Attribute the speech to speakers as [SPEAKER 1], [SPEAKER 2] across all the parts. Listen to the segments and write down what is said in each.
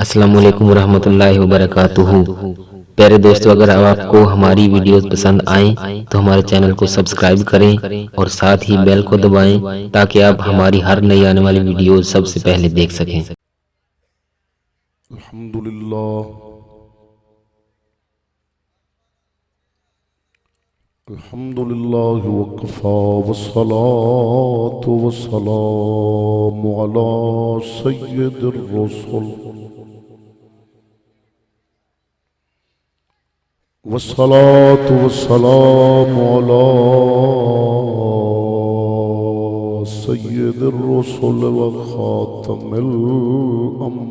[SPEAKER 1] السلام علیکم ورحمۃ اللہ وبرکاتہ۔ پیارے دوستو، اگر آپ کو ہماری ویڈیوز پسند آئیں تو ہمارے چینل کو سبسکرائب کریں اور ساتھ ہی بیل کو دبائیں تاکہ آپ ہماری ہر نئی آنے والی ویڈیوز سب سے پہلے دیکھ سکیں۔
[SPEAKER 2] الحمد للہ وکفا والصلاة والسلام علی سید الرسل والصلاة والسلام علی سید الرسل وخاتم الانبیاء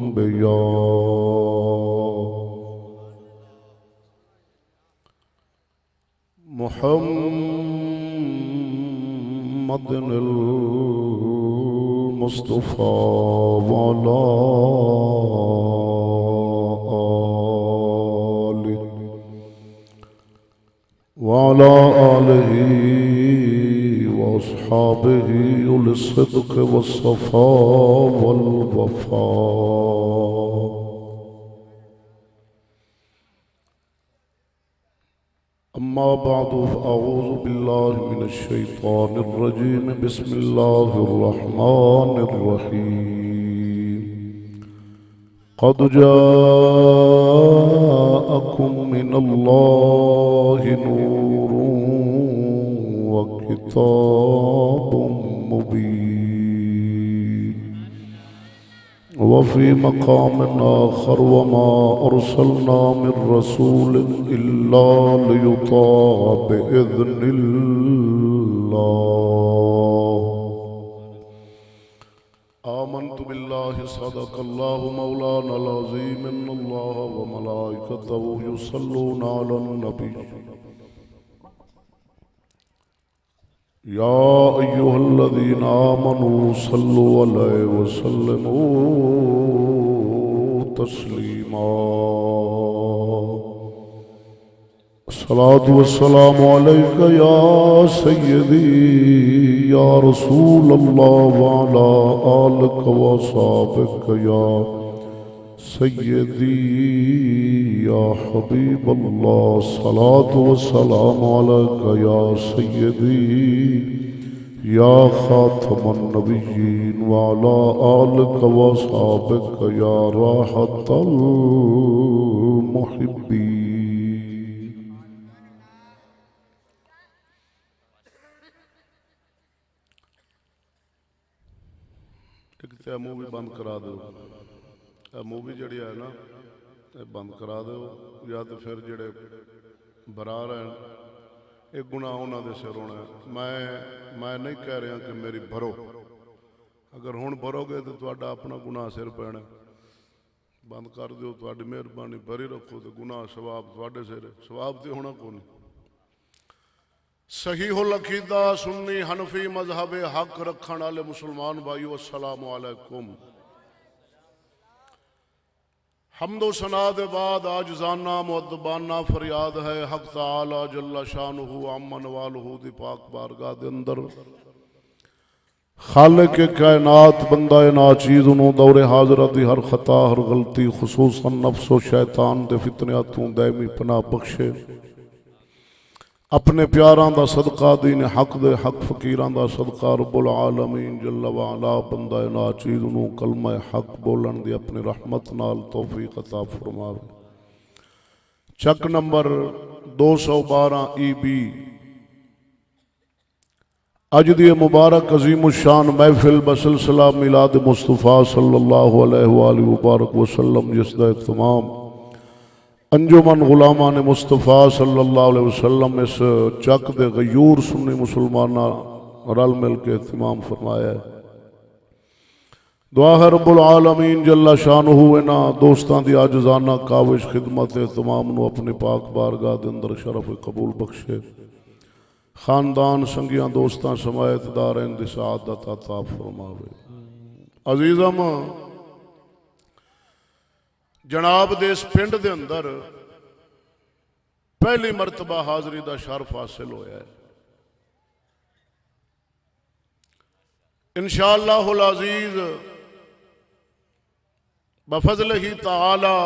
[SPEAKER 2] محمد المصطفى وعلى آله وأصحابه أولي الصدق والصفاء والوفاء. أما بعد فأعوذ بالله من الشيطان الرجيم. بسم الله الرحمن الرحيم. قد جاءكم من الله نور وكتاب مبين. وفي مقام آخر وما أرسلنا من رسول إلا ليطاع بإذن الله. آمنت بالله صدق الله مولانا العظيم. إن الله وملائكته يصلون على النبي يا أيها الذين آمنوا صلوا عليه وسلموا تسليما. الصلاة والسلام عليك يا سيدي يا رسول الله وعلى آلك وصحبك يا سيدي يا حبيب الله. الصلاة والسلام عليك يا سيدي يا خاتم النبيين وعلى آلك وصحبك يا راحة المحبين. ایک مووی بند کرا دو، مووی جڑی ہے نا بند کرا دو، یا تو پھر جڑے برا رہن ایک گناہ انہاں دے سر ہونا ہے. میں نہیں کہہ رہا کہ میری بھرو، اگر ہون بھرو گے تو تہاڈا اپنا گناہ سر پینا. بند کر دیو، تہاڈی مہربانی بھری رکھو تو گناہ ثواب تہاڈے سر ہے، ثواب تے ہونا کوئی نہیں. صحیح العقیدہ سنی حنفی مذہب حق رکھن والے مسلمان بھائیو السلام علیکم. حمد و ثنا دے بعد عاجزانہ مؤدبانہ فریاد ہے حق تعالی جل شانہ عمن والہ دی پاک بارگاہ دے اندر. خالق کائنات بندہ ناچیز انہوں دور حاضرہ دی ہر خطا ہر غلطی خصوصاً نفس و شیطان دے فتنیاتوں دائمی پناہ بخشے. اپنے پیاران دا صدقہ دین حق دے حق فقیران دا صدقہ رب العالمین جل وعلا بندہ ناچیز انہوں کلمہ حق بولن دی اپنی رحمت نال توفیق عطا فرماوے. چک نمبر 212 EB اج دی مبارک عظیم الشان محفل بسلسلہ میلاد مصطفیٰ صلی اللہ علیہ وآلہ وبارک وسلم، جس دا اہتمام انجمن غلامان مصطفیٰ صلی اللہ علیہ وسلم اس چک دے غیور سنی مسلمانہ رل مل کے اہتمام فرمایا ہے. دعا ہے رب العالمین جل شانہ اینا دوستان دی عاجزانہ کاوش خدمت اہتمام نو اپنی پاک بارگاہ دے اندر شرف قبول بخشے. خاندان سنگیاں دوستان سمایت دارین دی سعادت عطا فرماوے. عزیزم جناب دے اس پنڈ دے اندر پہلی مرتبہ حاضری دا شرف حاصل ہویا ہے. انشاءاللہ العزیز بفضلہ تعالی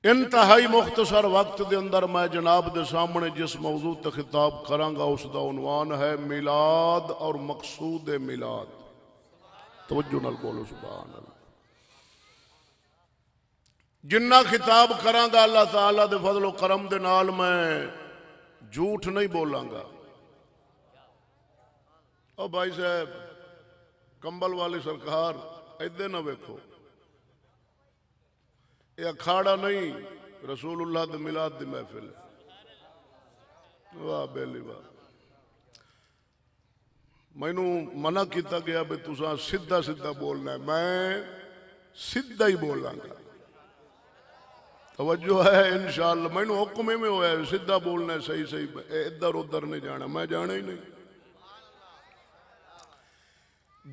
[SPEAKER 2] انتہائی مختصر وقت دے اندر میں جناب دے سامنے جس موضوع تے خطاب کرانگا اس دا عنوان ہے میلاد اور مقصود میلاد. توجہ نال بولو سبحان اللہ. جنہ خطاب کرانگا اللہ تعالیٰ دے فضل و کرم دے نال میں جھوٹ نہیں بولانگا. او بھائی صاحب کمبل والی سرکار ایدے نہ ویکھو، یہ اکھاڑا نہیں، رسول اللہ دے میلاد دی محفل ہے. واہ بیلی واہ. مینوں منع کیتا گیا بھی تساں سیدھا سیدھا بولنا ہے، میں سیدھا ہی بولاں گا. توجہ ہے انشاءاللہ. مینوں حکم میں ہویا ہے سیدھا بولنا ہے، صحیح صحیح، ادھر ادھر نہیں جانا، میں جانا ہی نہیں.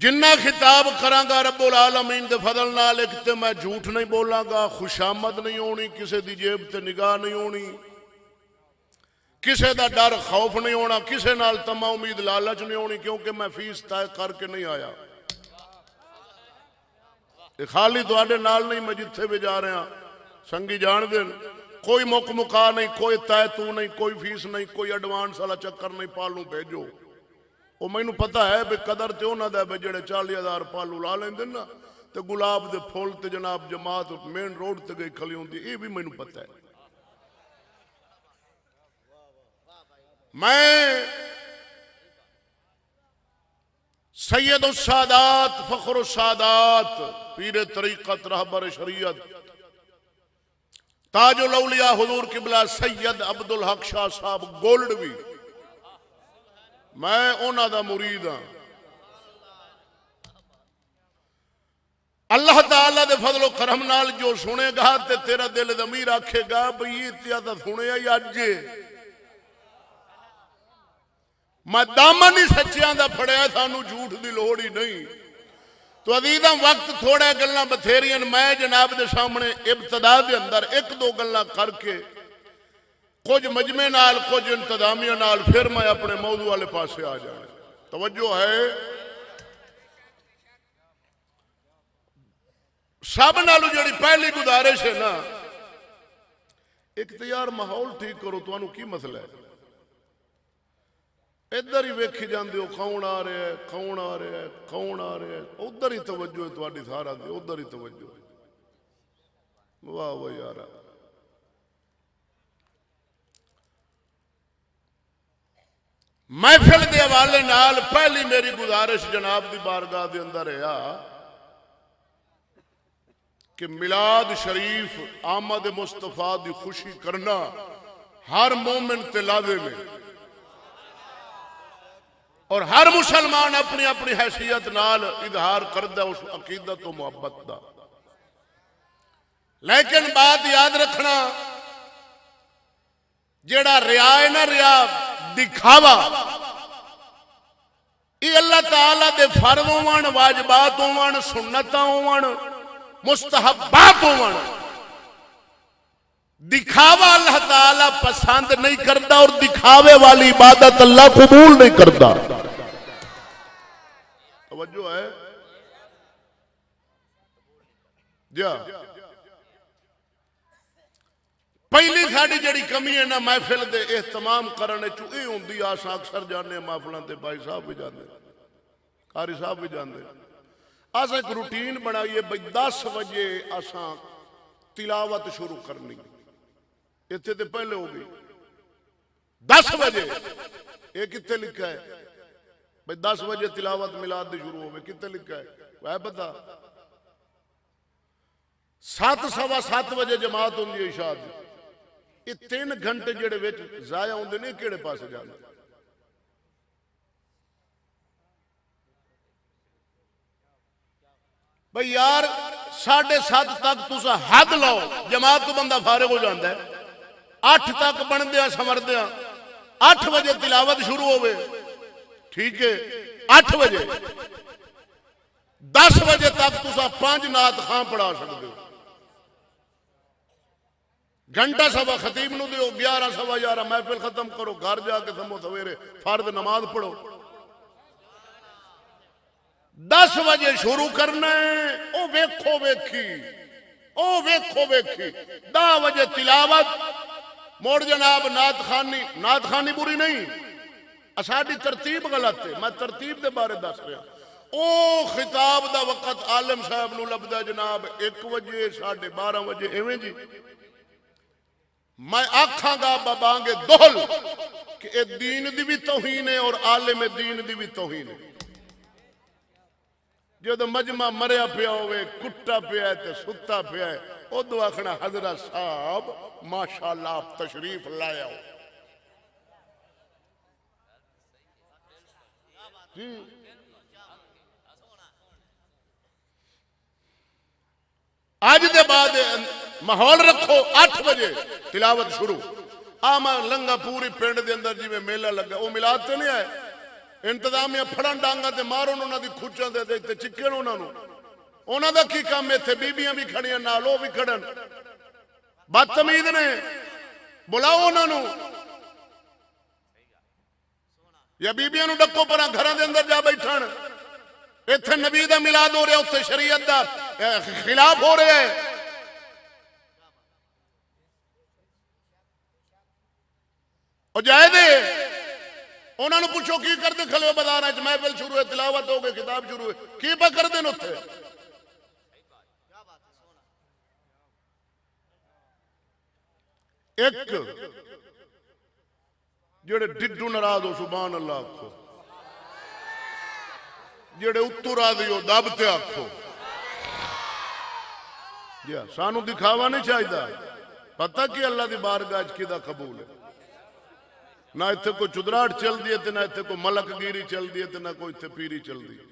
[SPEAKER 2] جنہ خطاب کرانگا رب العالمین دے فضل نال ایک تے میں جھوٹ نہیں بولاں گا، خوشامد نہیں ہونی، کسے دی جیب تے نگاہ نہیں ہونی، کسے دا ڈر خوف نہیں ہونا، کسے نال تما امید لالچ نہیں ہونی، کیونکہ میں فیس طے کر کے نہیں آیا. خالی تواڈے نال نہیں، میں جتھے بھی جا رہا سنگی جان دین، کوئی مک مکا نہیں، کوئی طے تو نہیں، کوئی فیس نہیں، کوئی ایڈوانس والا چکر نہیں. پالوں بھیجو وہ مینوں پتہ ہے بے قدر تے انہاں دا بے جڑے 40,000 پالو لا لیندے نا تے گلاب دے پھول تے جناب جماعت مین روڈ تے گئی کھلی ہوندی، یہ بھی مینوں پتہ ہے. میں سید السادات فخر السادات پیر طریقت رہبر شریعت تاج الاولیاء حضور قبلہ سید عبدالحق شاہ صاحب گولڈوی، میں انہاں دا مرید ہاں. اللہ تعالیٰ دے فضل و کرم نال جو سنے گا تے تیرا دل ضمیر آکھے گا بھئی یہ اتیادہ سنے یا اجے. میں دامن ہی سچیاں دا پھڑیا، سانو جھوٹ دی لوڑ ہی نہیں. تو عزیزاں وقت تھوڑا گلاں بتھیریاں، میں جناب دے سامنے ابتدا دے اندر ایک دو گلاں کر کے کچھ مجمع نال کچھ انتظامیہ نال پھر میں اپنے موضوع والے پاسے آ جانا. توجہ ہے. سب نالو جڑی پہلی گزارش ہے نا، ایک تو یار ماحول ٹھیک کرو. تانوں کی مسئلہ ہے؟ ادھر ہی ویکھی جاندے ہو کون آ رہا ہے، کون آ رہا ہے، کون آ رہا ہے، ادھر ہی توجہ ہے تہاڈی سارا دی، ادھر ہی توجہ ہے. واہ واہ یارا. محفل دے حوالے نال پہلی میری گزارش جناب دی بارگاہ دے اندر ہے کہ میلاد شریف آمد مصطفیٰ دی خوشی کرنا ہر مومن تے لازم ہے، اور ہر مسلمان اپنی اپنی حیثیت نال اظہار کردہ اس عقیدت و محبت دا. لیکن بات یاد رکھنا، جیڑا ریا ہے نا، ریا دکھاوا، یہ اللہ تعالیٰ دے فرض ہون، واجبات ہون، سنتاں ہون، مستحبات ہون، دکھاوا اللہ تعالیٰ پسند نہیں کرتا، اور دکھاوے والی عبادت اللہ قبول نہیں کرتا. توجہ ہے جا. پہلی ساڑی جڑی کمی ہے نا محفل دے اہتمام کرنے چو اے ہوندی، آساں اکثر جانے محفلان تے بھائی صاحب بھی جانے، قاری صاحب بھی جانے، آساں ایک روٹین بنائیے بھئی 10 بجے آساں تلاوت شروع کرنی. اتنے تے پہلے ہو گئی 10 بجے. یہ کتے لکھا ہے بھئی 10 بجے تلاوت میلاد دی شروع ہوئے؟ کتے لکھا ہے؟ وہ پتہ 7 سوا 7 بجے جماعت ہوندی ہے عشاء دی. یہ 3 گھنٹے جڑے وچ ضائع ہوندے نے، کیڑے پاسے جانا؟ بھئی یار 7:30 تک تسا حد لاؤ، جماعت تو بندہ فارغ ہو جاندہ ہے. 8 تک بندیاں سمردیاں، 8 بجے تلاوت شروع ہوئے، ٹھیک ہے 8 بجے. 10 بجے تک تسا 5 نعت خان پڑھا سکتے ہو. گھنٹہ سوا خطیب نو دیو، 11 سوا 11 محفل ختم کرو، گھر جا کے سمو سویرے فرض نماز پڑھو. 10 وجے شروع کرنا ہے، او ویکھو ویکھی، او ویکھو ویکھی 10 وجے تلاوت، موڑ جناب نعت خانی بری نہیں، ساڈی ترتیب غلط ہے، میں ترتیب دے بارے دس رہا۔ او خطاب دا وقت عالم صاحب نو لبدا جناب 1 وجے 12:30 وجے، ایویں جی میں آکھاں گا بابانگے دہل کہ اے دین دی بھی توہین ہے اور عالم دین دی بھی توہین ہے۔ جدو مجمع مریا پیا ہوئے، کٹا پیا ہے تے ستا پیا ہے، ادو آخنا حضرت صاحب ماشاءاللہ آپ تشریف لایا ہو جی۔ آج دے بعد ماحول رکھو 8 بجے تلاوت شروع، آما لنگا پوری پینڈ دے اندر جی میں میلہ لگا، وہ ملاد تے نہیں آئے، انتظامیہ پھڑن ڈانگا تے مارون انہاں دی کھچاں دے دے تے چکن انہاں نو، انہاں دا کی کام میں تھے، بیبیاں بھی کھڑیاں نالو بھی کھڑن، بدتمید نے بلاؤ انہاں نو، یا بیبیاں نو ڈکو پراں گھراں دے اندر جا بیٹھن، ایتھے نبی دا میلاد ہو رہا ہے، اتھے شریعت دا خلاف ہو رہا ہے۔ اور جائے دے انہوں نے پوچھو کی کر دے کھلے ہو بازار ہے، محفل شروع ہے، تلاوت ہو گئے، کتاب شروع ہے، کی پا کر دے اتھے؟ ایک جڑے ڈڈو ناراض ہو سبحان اللہ آکھو، جڑے اتو راضی ہو دبتے آکھو، سانو دکھاوا نہیں چاہیے، پتہ کہ اللہ دی بارگاہ کی دا قبول ہے، نہ اتھے کوئی چدراٹ چل دیئے تے نہ اتھے کوئی ملک گیری چل دیئے تے نہ کوئی اتھے پیری چل دیئے،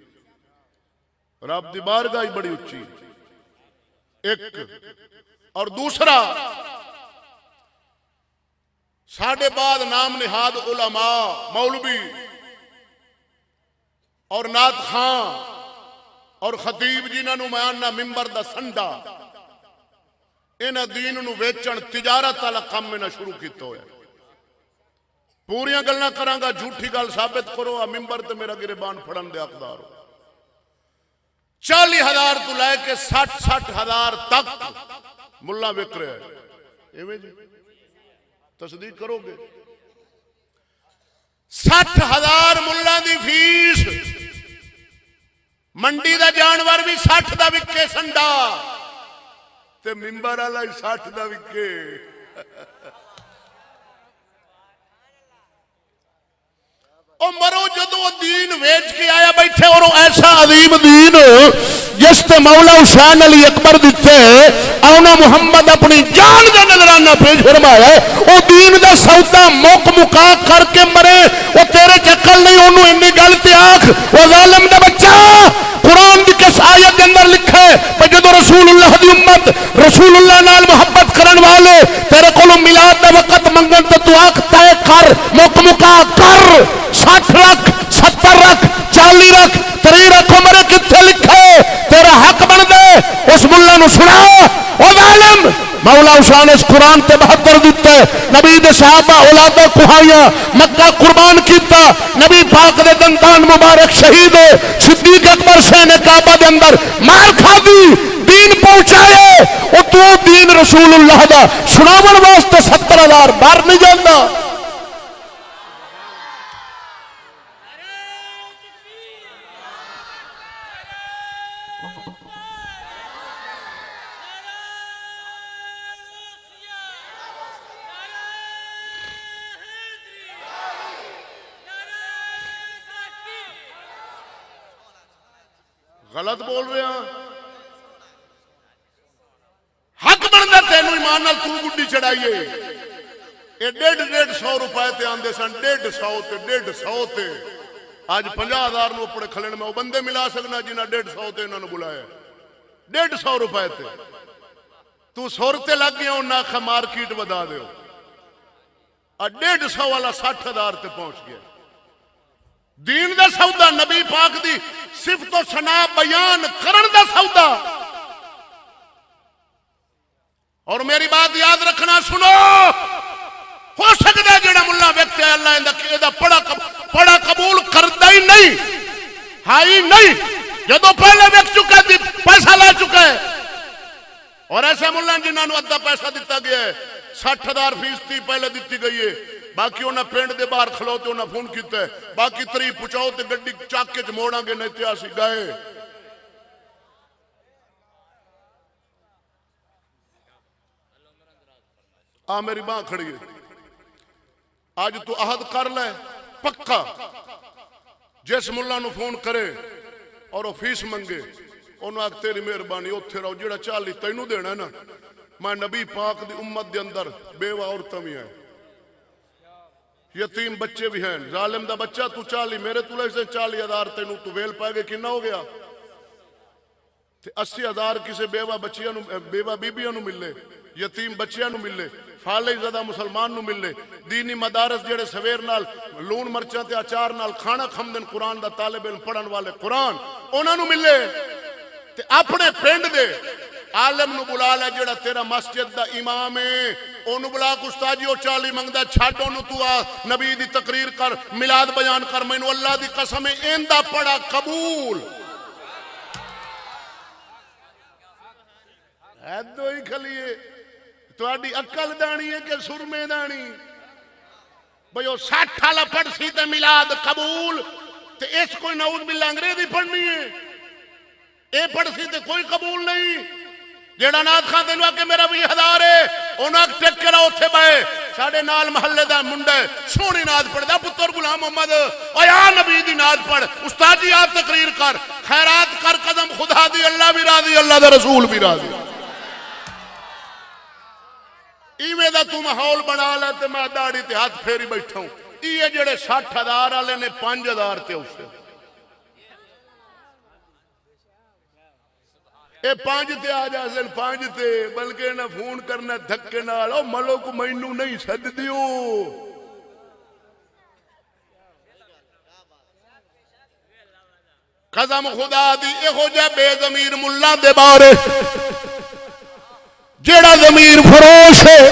[SPEAKER 2] رب دی بارگاہ بڑی اچھی ایک۔ اور دوسرا ساڑھے بعد نام نہاد علماء مولوی اور نعت خان اور خطیب جنہاں نو میاننا ممبر دا سنڈا انہاں دین نو ویچن تجارت والا کام میں نہ شروع کیتا ہویا، پوریاں گلنا کراں گا، جھوٹی گل ثابت کرو، ممبر تے میرا گریبان پھڑن دے حقدار ہو۔ 40,000 تو لے کے 60,000 تک ملا وک رہا ہے، ایویں جی تصدیق کرو گے؟ 60,000 ملا دی فیس، منڈی دا جانور بھی 60 دا وکے سنڈا تے ممبر والا 60 دا وکے۔ او مرو جدو دین ویچ کے آیا بیٹھے، اور ایسا عظیم دین جس تے مولا حسین علی اکبر دیتے اونا محمد اپنی جان دا نظرانہ پیش فرمایا ہے، او دین دا سودا موک مکا کر کے مرے، او تیرے چکل نہیں، انہوں انی گلتی آنکھ، وہ ظالم دا بچہ قرآن دی کس آیت کے اندر لکھے کہ جدو رسول اللہ دی امت رسول اللہ نال محبت کرن والے تیرے کولو میلاد دا وقت منگن تو آنکھ تے کر، موک مکا کر، 60 رکھ، 70 رکھ، 40 رکھ، 30 رکھ، عمرے کتھے لکھے، تیرا حق بن دے، اس ملہ نو سنا، او ظالم مولا حسین اس قرآن تے 72 دیتے، نبی دے صحابہ اولادہ کوہائیاں مکہ قربان کیتا، نبی پاک دے دندان مبارک شہید ہے، صدیق اکبر سے نے کعبہ دے اندر مار کھا دی، دین پہنچائے، او تو دین رسول اللہ دا سناون واسطے 70,000 بار نہیں جاندا۔ غلط بول رہے ہیں، حق بنتا تینوں ایمان نال تو گڈی چڑھائیے، یہ 150 روپے تے آندے سن، 150 تے 150 تے آج 50,000 نو اپنے کھلن میں وہ بندے ملا سکنا جنہاں 150 تے انہوں نے بلایا، 150 روپے تے تو سورتے لگ گیا انہاں آکھا مارکیٹ ودا دیو، 150 والا 60,000 تے پہنچ گیا۔ دین دا سودا، نبی پاک دی صفت و ثنا بیان کرن دا سودا۔ اور میری بات یاد رکھنا، سنو، ہو سکتا ہے جڑا ملا ویکھتے اللہ اندہ پڑا قبول کرتا ہی نہیں، ہائی نہیں، جدو پہلے ویک چکا ہے پیسہ لے چکا ہے. اور ایسے ملہ جنہوں نے ادھا پیسہ دیتا گیا ہے 60,000 فیس تھی پہلے دیتی گئی ہے. باقی انہیں پینڈ دے باہر کھلوتے انہیں فون کیتا ہے. باقی 3 پچھاؤ تے گڈی چاک کے موڑا گے نہیں تے آسی گئے. میری ماں کھڑی ہے. آج تو عہد کر لے پکا جس ملہ نو فون کرے اور وہ فیس منگے انہوں آگ تیری مہربانی اتھے رہو جیڑا 40 تینوں دینا ہے نا. میں نبی پاک دی امت دے اندر بیوہ عورتیں بھی ہیں یتیم بچے بھی ہیں. ظالم دا بچہ تو 40 میرے تو لے سے 40,000 تینوں تو ویل پائے گے کنا ہو گیا 80,000 کسے بیوہ بیبیاں نو ملے یتیم بچیاں نو ملے فالح زدہ مسلمان نو ملے. دینی مدارس جڑے سویر نال لون مرچاں تے اچار نال کھانا کھمدن قرآن دا طالب علم پڑھن والے قرآن انہاں نو ملے. تے اپنے پنڈ دے عالم نو بلا لے جڑا تیرا مسجد دا امام ہے اونوں بلا کے استاد جی 40 منگدا چھڈ اونوں تو آ نبی دی تقریر کر میلاد بیان کر. مینوں اللہ دی قسم ہے ایندا پڑھا قبول ایدو ہی کھلیے. تہاڈی عقل دانی ہے کہ سرمے دانی بھئی وہ 60 والا پڑھ سی تے میلاد قبول تے اس کوئی نعوذ باللہ انگریزی پڑھنی ہے اے پڑھ سی تے کوئی قبول نہیں. جیڑا نات خان دنوا کہ میرا 20,000 ہے انہاں ٹک کے رہو اتھے بائے ساڑھے نال محلے دا منڈے سونی نات پڑھ دا پتر غلام محمد او یا نبی دی نات پڑھ استاد جی آپ تقریر کر خیرات کر قدم خدا دی اللہ بھی راضی اللہ دا رسول بھی راضی. ایویں دا تو ماحول بنا لے تے میں داڑھی تے ہاتھ پھیری بیٹھا ہوں. یہ جڑے 60,000 والے نے 5,000 تے اسے اے 5 تے آ جا سن 5 تے بلکہ نہ فون کرنا دھکے نال او ملو کو مینوں نہیں سد دیو. قسم خدا دی ایہو جے بے ضمیر ملا دے بارے جیڑا ضمیر فروش ہے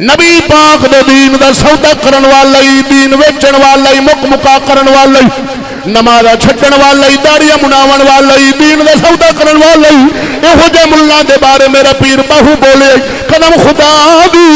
[SPEAKER 2] نبی پاک دے دین دا سودا کرن والا ہی دین ویچن والا ہی مک مکا کرن والا ہی نماز چھڈن والا ہی داڑیاں مناون والا ہی دین دا سودا کرن والا ہی ایہو جے ملا دے بارے میرا پیر باہو بولے قدم خدا دی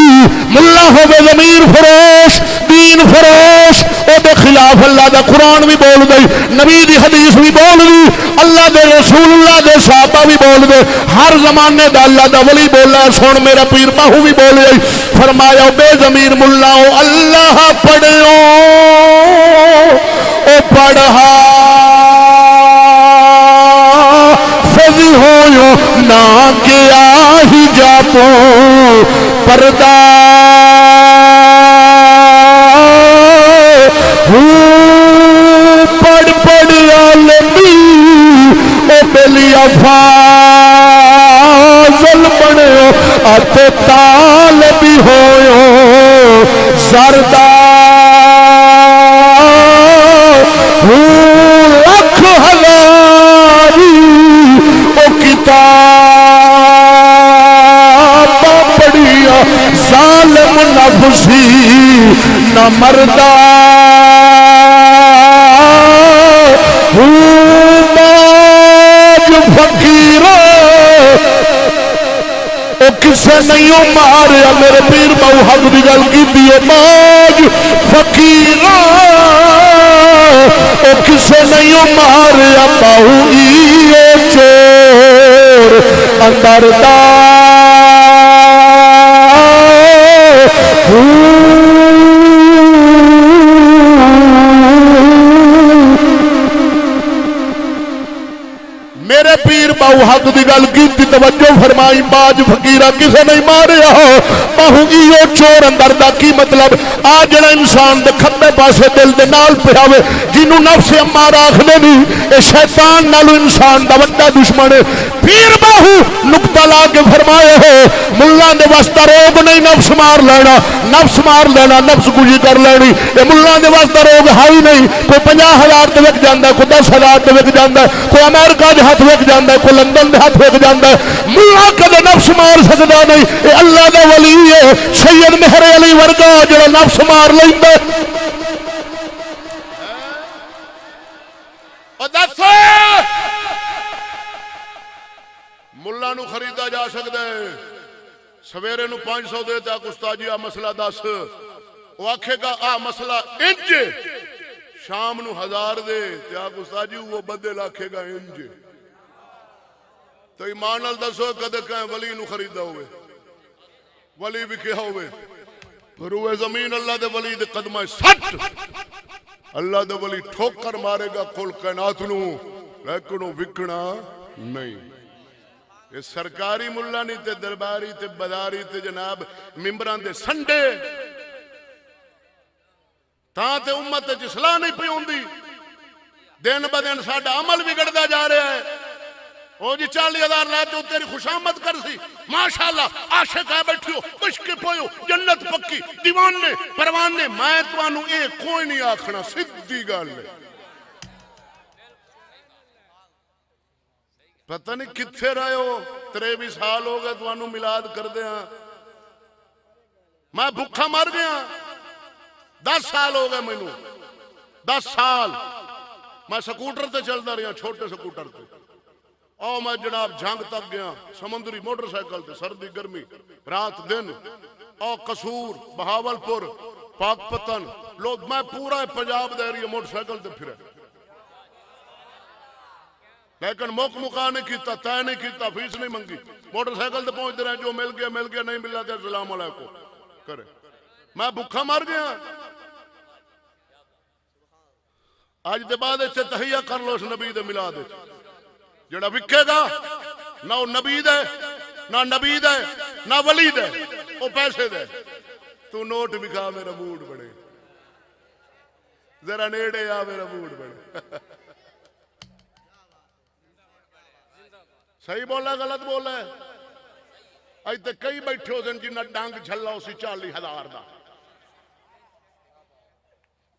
[SPEAKER 2] ملا ہوے ضمیر فروش دین فروش او دے خلاف اللہ دا قرآن بھی بول دے نبی دی حدیث بھی بول دی اللہ دے رسول اللہ دے صحابہ بھی بول دے ہر زمانے دا اللہ دا ولی بولا. سن میرا پیر باہو بھی بولے فرمایا بے ضمیر ملا اللہ پڑھو او پڑھا فضی ہویو نہ کیا ہی جاپو پردہ پڑھ پڑھ عالمی او بلی افاظل بنو ات طالبی ہویو زردہ لکھ ہزاری او کتاب پڑھیا ظالم نفسی نہ مردہ فقیر او کسے نہیں ماریا میرے پیر باو حق دی گل کی دیئے باج فقیر او کسے نہیں ماریا باو ایے چور اندر دا میرے پیر باہو حق دی گل کی توجہ فرمائی باج فقیرہ کسے نہیں ماریا باہو ایو چور اندر دا کی مطلب آ جڑا انسان دے کھبے پاسے دل دے نال پہاوے جنہوں نفس امارہ آکھدے نہیں اے شیطان نالو انسان دا وڈا دشمن ہے. پیر باہو نقطہ لا کے فرمائے ہو ملہ دے واسطہ روگ نہیں نفس مار لینا نفس گجی کر لینی اے ملہ دے واسطہ روگ ہائی نہیں کوئی 50,000 تے وک جاندا ہے کوئی 10,000 تے وک جاندا ہے کوئی امریکہ دے ہاتھ وک جاندا ہے کوئی لندن دے ہاتھ وک جاندا ہے ملہ کدے نفس مار سکدا نہیں اے اللہ دا ولی ہے سید مہر علی ورگا جڑا نفس مار لیندا او دس ملا نو خریدا جا سکتا ہے، سویرے نو 500 دے تے استاد جی آ مسئلہ دس، وہ آکھے گا آ مسئلہ انج، شام نو 1000 دے تے استاد جی وہ بدل آکھے گا انج۔ تو ایمان نال دسو کدے کہیں ولی نو خریدا ہوئے، ولی بھی کیا ہوئے، روئے زمین اللہ دے ولی دے قدمہ سٹ، اللہ دے ولی ٹھوکر مارے گا کل کائنات نو، لیکن وہ وکنا نہیں۔ یہ سرکاری ملا نہیں تے درباری تے بداری تے جناب ممبران دے سنڈے، تاں تے امت تے اصلاح نہیں پئی ہوندی، دن بدن ساڈا عمل بگڑدا جا رہا ہے۔ او جی 40,000 لے تو تیری خوشامد کر سی، ماشاءاللہ عاشق ہے بیٹھیو، عشق پویو، جنت پکی، دیوانے پروانے، میں تانوں اے کوئی نہیں آکھنا، سیدھی گل ہے۔ پتہ نہیں کتھے رہے ہو، 23 سال ہو گئے تانوں میلاد کر دیا، میں بھوکا مر گیا، 10 سال ہو گئے مینوں، 10 سال میں سکوٹر تے چلدا رہا، چھوٹے سکوٹر تے، او میں جناب جھنگ تک گیا، سمندری موٹر سائیکل تے، سردی گرمی رات دن، او قصور بہاولپور پاک پتن لوگ، میں پورا پنجاب دے رہی موٹر سائیکل تے پھرے، لیکن مکا نہیں کیتا، طے نہیں کیتا، فیس نہیں منگی، موٹر سائیکل تے پہنچ رہے ہیں، جو مل گیا نہیں ملا تے السلام علیکم کرے، میں بھوکا مر گیا۔ اج دے بعد اتنے تہیہ کر لو اس نبی دے میلاد وچ، جڑا وکے گا نہ وہ نبی دے نہ نبی دے نہ ولی دے، وہ پیسے دے، تو نوٹ بکھا میرا موڈ بڑے، ذرا نیڑے آ میرا موڈ بڑے۔ صحیح بولا غلط بولا ہے؟ اج تے کئی بیٹھے ہو سن جنہ ڈانگ جھلا اسی 40,000 دا،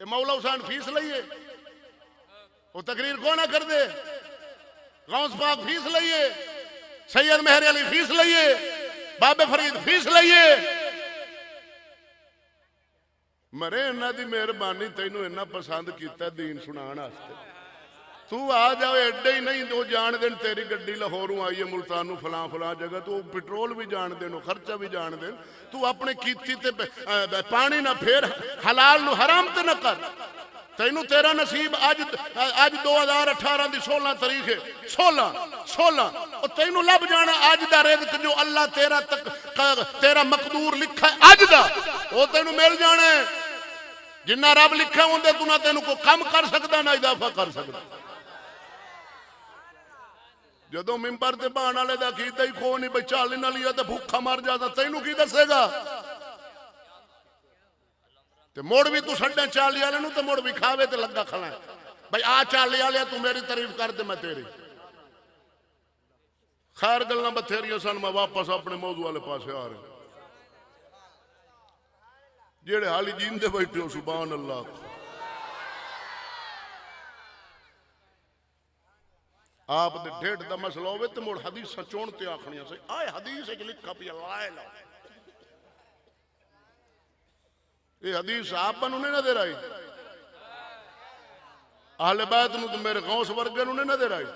[SPEAKER 2] اے مولا حسین فیس لئیے، وہ تقریر کو نہ کر دے، غوث پاک فیس لئیے، سید مہر علی فیس لئیے، بابے فرید فیس لئیے، مرے انہاں دی مہربانی تینوں انہاں پسند کیتا دین سنان واسطے، تو آ جاؤ ایڈے ہی نہیں، تو جان دین تیری گڈی لاہوروں آئی ہے ملتانوں فلاں فلاں جگہ، تو پٹرول بھی جان دین، خرچہ بھی جان دین، تو اپنے کیتی تے پانی نہ پھیر، حلال نو حرام تے نہ کر، تینوں تیرا نصیب اج 2018 دی 16 تاریخ ہے، 16 اور تینوں لب جانا اج دا رزق جو اللہ تیرا مقدور لکھا ہے اج دا، وہ تینوں مل جانا ہے، جنہ رب لکھا ہوندے تو نہ تینوں کو کم کر سکتا نہ اضافہ کر سکتا۔ جدو ممبر تے بہن والے دا کیتا ہی کھو نہیں بھئی 40 نہ لیا تے بھوکا مر جاتا، تینوں کی دسے گا؟ تے موڑ بھی تو سڈے 40 والے نوں تے موڑ بھی کھاوے تے لگا کھڑا ہے بھئی آ 40 والے تو میری تعریف کر دے میں تیری۔ خیر گلاں بتھیریاں سن، میں واپس اپنے موضوع والے پاسے آ رہے، جیڑے حالی جیندے بیٹھے ہو سبحان اللہ۔ آپ دے ڈیڑھ دا مسئلہ ہوئے تو موڑ حدیث چونتے آکھنیاں سے، آئے حدیث ایک لکھا پیا لائے لو، یہ حدیث آپ بنو نے نہ دے رہی، اہل بیت نو تو میرے غوث ورگے نو نہ دے رہی۔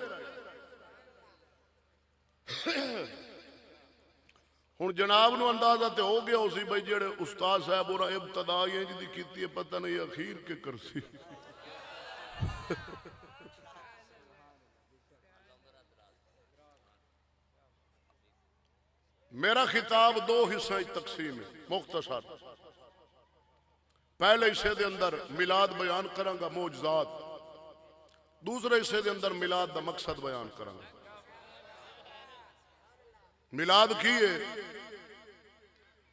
[SPEAKER 2] ہن جناب نو اندازہ تے ہو گیا اسی بھئی جڑے استاد صاحب اور ابتدائی ہیں جدی کیتی ہے پتہ نہیں اخیر کے کرسی۔ میرا خطاب 2 حصہ تقسیم ہے مختصر، پہلے حصے دے اندر میلاد بیان کروں گا معجزات، دوسرے حصے دے اندر میلاد دا مقصد بیان کروں گا۔ میلاد کی ہے؟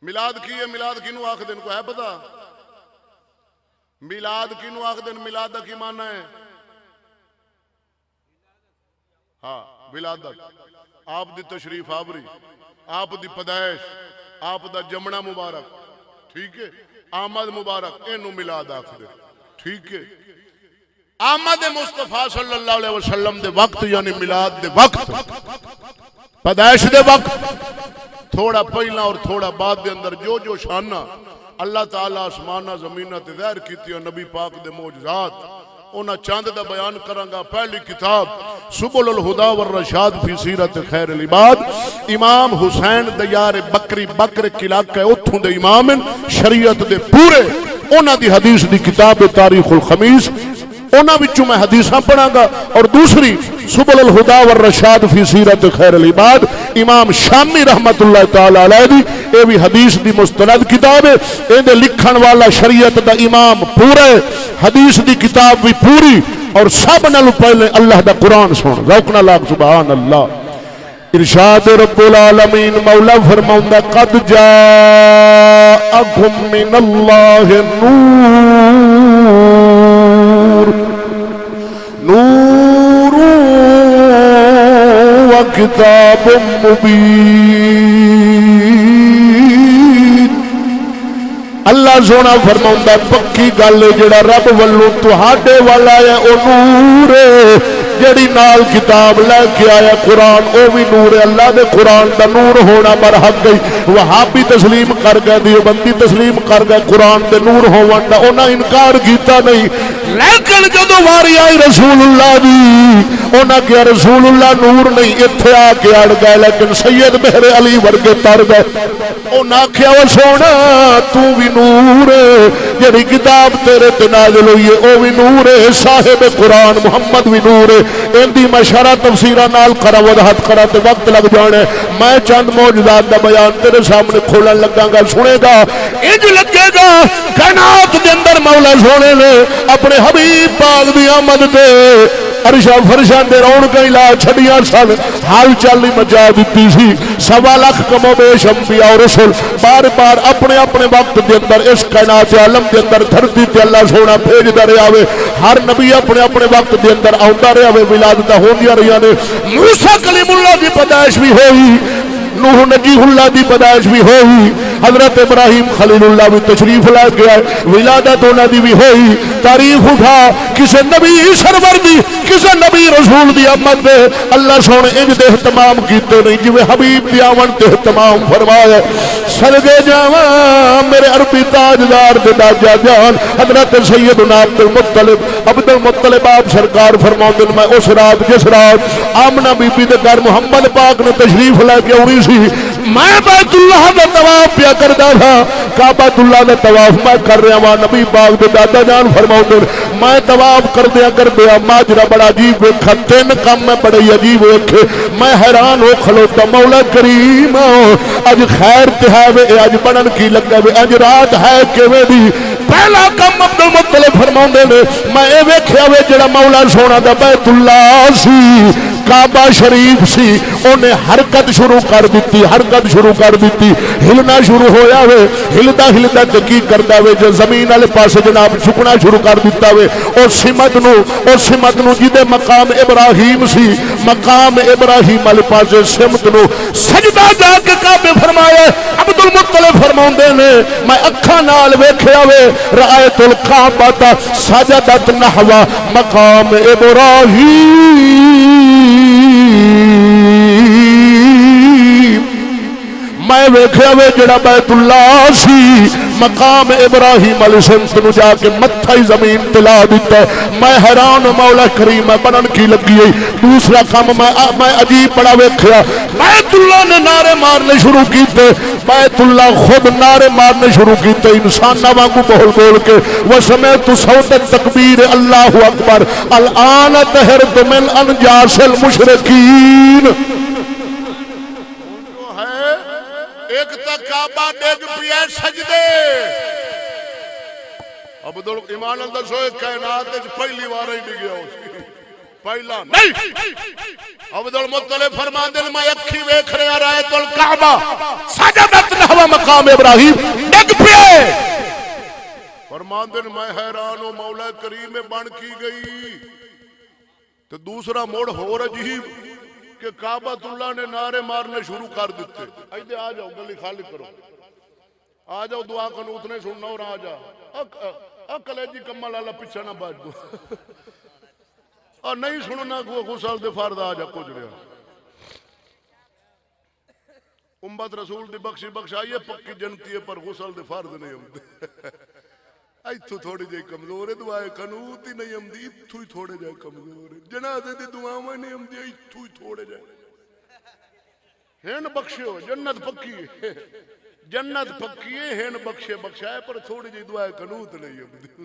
[SPEAKER 2] میلاد کی ہے؟ میلاد کی نو آخ دن کو ہے پتا؟ میلاد کی نو آخ دن، میلاد دا کی معنی ہے؟ ہاں ولادت، آپ دی تشریف آوری، آپ دی پیدائش، آپ دا جمنا مبارک، ٹھیک ہے، آمد مبارک، اینو میلاد آخر، ٹھیک ہے۔ آمد مصطفیٰ صلی اللہ علیہ وسلم دے وقت یعنی میلاد دے وقت، پیدائش دے وقت، تھوڑا پہلا اور تھوڑا بعد دے اندر جو جو شانہ اللہ تعالیٰ آسمانہ زمینہ تے ظاہر کیتی ہے نبی پاک دے معجزات، انہاں چاند دا بیان کرانگا. پہلی کتاب سبل الہدا والرشاد فی سیرت خیر العباد. امام حسین دیار بکری بکر علاقہ اتھوں دے امام شریعت دے پورے انہاں دی حدیث دی کتاب تاریخ الخمیس انہاں وچوں میں حدیثاں پڑھاں گا. اور دوسری سبل الہدا والرشاد فی سیرت خیر العباد امام شامی رحمت اللہ تعالی علیہ دی اے بھی حدیث دی مستند کتاب ہے. ایں دے لکھن والا شریعت دا امام پورا ہے, حدیث دی کتاب بھی پوری. اور سب نال پہلے اللہ دا قرآن سن ذوق نال لاکھ سبحان اللہ. ارشاد رب العالمین مولا فرماؤندا قد جاءکم من اللہ نور و کتاب مبین. اللہ سونا فرماؤندا پکی گل جڑا رب والوں تہاڈے والا ہے او نور ہے. جڑی نال کتاب لے کے آیا قرآن او بھی نور ہے. اللہ دے قرآن دا نور ہونا مرحق گئی. وہابی تسلیم کر گئے, دیوبندی تسلیم کر گئے قرآن دے نور ہون دا, انہاں انکار کیتا نہیں. لیکن جدو واری آئی رسول اللہ دی انہاں کیا رسول اللہ نور نہیں, ایتھے آ کے اڑ گئے. لیکن سید مہر علی ورگے تر گئے. انہاں کیا وہ سونا تو بھی نور ہے, جڑی کتاب تیرے تے نازل ہوئی ہے او بھی نور ہے, صاحب قرآن محمد بھی نور ہے. اندی میں شرح تفسیرہ نال کرا وضاحت کرا تے وقت لگ جانے. میں چند معجزات دا بیان تیرے سامنے کھولن لگا گا, سنے گا انج لگے گا کائنات دے اندر مولا سونے نے اپنے حبیب پاک دی آمد تے عرشاں فرشاں دے رونقاں لا چھڑیاں سن, حال چال مچا دتی سی. 1.25 لاکھ کم و بیش انبیاء اور رسول بار بار اپنے اپنے وقت دے اندر اس کائنات عالم دے اندر دھرتی تے اللہ سونا بھیجدا رہیا وے. ہر نبی اپنے اپنے وقت دے اندر آوندا رہیا وے, ولادتاں ہوندیاں رہیاں نے. موسیٰ کلیم اللہ دی پیدائش بھی ہوئی, نوح نجیح اللہ دی پیدائش بھی ہوئی, حضرت ابراہیم خلیل اللہ بھی تشریف لے گیا, ولادت انہاں دی بھی ہوئی. تاریخ اٹھا کسے نبی سرور دی کسے نبی رسول دی آمد دے اللہ سونے انج دے اہتمام کیتے نہیں جویں حبیب دی آمد تے اہتمام فرمایا. سرگے جاواں میرے عربی تاجدار دے دادا جان حضرت سیدنا عبد المطلب آپ سرکار فرماندے میں اس رات جس رات آمنہ بی بی دے گھر محمد پاک نے تشریف لے کے آنی سی, میں بیت اللہ دا طواف پیا کردا تھا. کعبۃ اللہ دا طواف میں کر رہا ہاں. نبی پاک دے دادا جان فرماؤندے میں طواف کردیا ماجرا بڑا عجیب ویکھا, 3 کام میں بڑے عجیب ویکھے. میں حیران ہو کھلوتا مولا کریم اج خیر تے ہے وے اج بنن کی لگا وے اج رات ہے کیویں دی. پہلا کم عبد المطلب فرماؤندے نے میں اے ویکھیا وے جڑا مولا سونا دا بیت اللہ سی کعبہ شریف سی انہیں حرکت شروع کر دیتی, ہلنا شروع ہویا وے. ہلدا ہلدا تے کی کردا وے جو زمین والے پاسے جناب جھکنا شروع کر دیتا وے. اور سمت نو جدے مقام ابراہیم سی مقام ابراہیم والے پاسے سمت نو سجدہ جا کے کعبے فرمایا. عبد المطلب فرماندے نے میں اکھاں نال ویکھیا وے رأیت الکعبۃ سجدت نحو مقام ابراہیم. میں ویکھیا وے جڑا بیت اللہ سی مقام ابراہیم علیہ السلام نو جا کے متھا ہی زمین تلا دیتا ہے. میں حیران مولا کریم میں بنن کی لگی ہے. دوسرا کام میں عجیب بڑا ویکھیا, بیت اللہ نے نعرے مارنے شروع کیتے, بیت اللہ خود نعرے مارنے شروع کیتے انسان وانگو بول کے. وسمعت صوت التکبیر اللہ اکبر الان طہرت من انجاس المشرکین. ایک تا کعبہ ڈگ پیا سجدے. عبد ایمان اندر سوئے کائنات پہلی بار ہی ڈگیا پہلا نہیں. عبد المطلب فرماندے میں اکھی ویکھ رہا رایت الکعبہ سجدت نحو مقام ابراہیم ڈگ پیا. فرماندے میں حیران ہوں مولا کریم بن کی گئی. تو دوسرا موڑ ہو عجیب کہ کعبۃ اللہ نے نعرے مارنے شروع کر دیتے. ایدے آ جاؤ گلی خالی کرو, آ جاؤ دعا قنوت نے سننا اور آ جا کلیجی کمال اللہ پیچھے نہ بچ دو اور نہیں سننا غسل دے فرض آ جا کچھ رہا. امت رسول دی بخشی بخشائیے پکی جنتی ہے پر غسل دے فرض نہیں ہوتے. ایتھوں تھوڑی جی کمزور ہے دعائے قنوت ہی نہیں آمدی ایتھوں ہی تھوڑے جائے کمزور ہے جنازے دی دعاواں نہیں آمدی ایتھوں ہی تھوڑے جائے ہن بخشو جنت پکی ہے جنت پکی ہے ہن بخشے بخشائے پر تھوڑی جی دعائے قنوت نہیں آمدی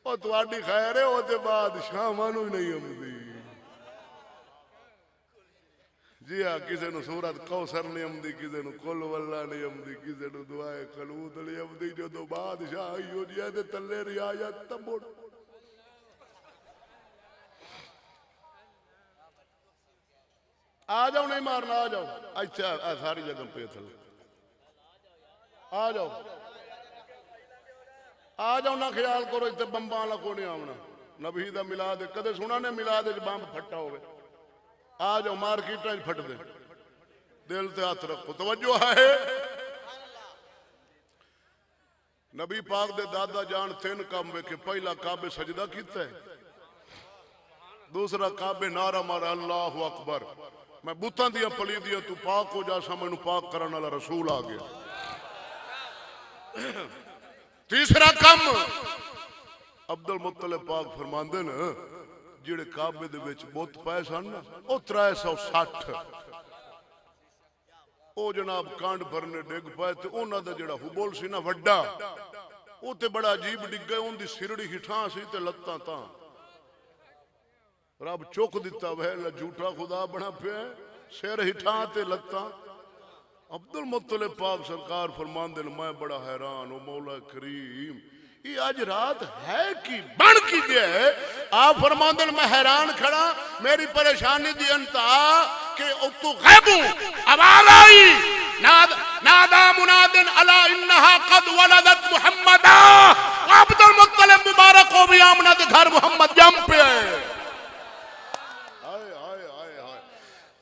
[SPEAKER 2] او تواڈی خیر ہے او تے بعد شاماں نوں نہیں آمدی جی ہاں کسی نو سورت کوثر نہیں آمدی کسی نو قل واللہ نہیں آمدی کسی نو دعائے قنوت نہیں آمدی جدوں بادشاہ آئیو جی دے تلے رعایت تبڑ آ جاؤ نہیں مارنا آ جاؤ اچھا ساری جگہ پہ تھلے آ جاؤ نہ خیال کرو اتنے بمباں والا کو نہیں آونا نبی دا میلاد کدے سنا نے میلاد بمب پھٹا ہوئے آ جاؤ مارکیٹ پھٹ دے دل تے ہاتھ رکھو توجہ ہے نبی پاک دے دادا جان تین کام ویکھے پہلا کعبے سجدہ کیتا ہے دوسرا کعبے نعرہ مارا اللہ اکبر میں بتاں دیاں پلیدیاں تو پاک ہو جا سا مینوں پاک کرن والا رسول آ گیا تیسرا کم عبد المطلب پاک فرماندے نا جڑے کعبے دے وچ بت پائے سن نا او 360 او جناب کانڈ بھرنے ڈگ پائے تے انہاں دا جڑا حبول سی نا وڈا او تے بڑا عجیب ڈگ گئے ان دی سرڑی ہٹھاں سی تے لتاں تاں رب چوک دیتا وہ جھوٹا خدا بنا پیا سر ہٹھاں تے لتاں عبد المطلب پاک سرکار فرمان دے میں بڑا حیران او مولا کریم یہ آج رات ہے کی بن کی گیا ہے آپ فرمان دے میں حیران کھڑا میری پریشانی دی انتہا کہ تو غیبوں آواز آئی نادا منادن الا انہا قد ولدت محمدا عبد المطلب مبارک ہو بھی آمنہ دے گھر محمد جم پہ ہے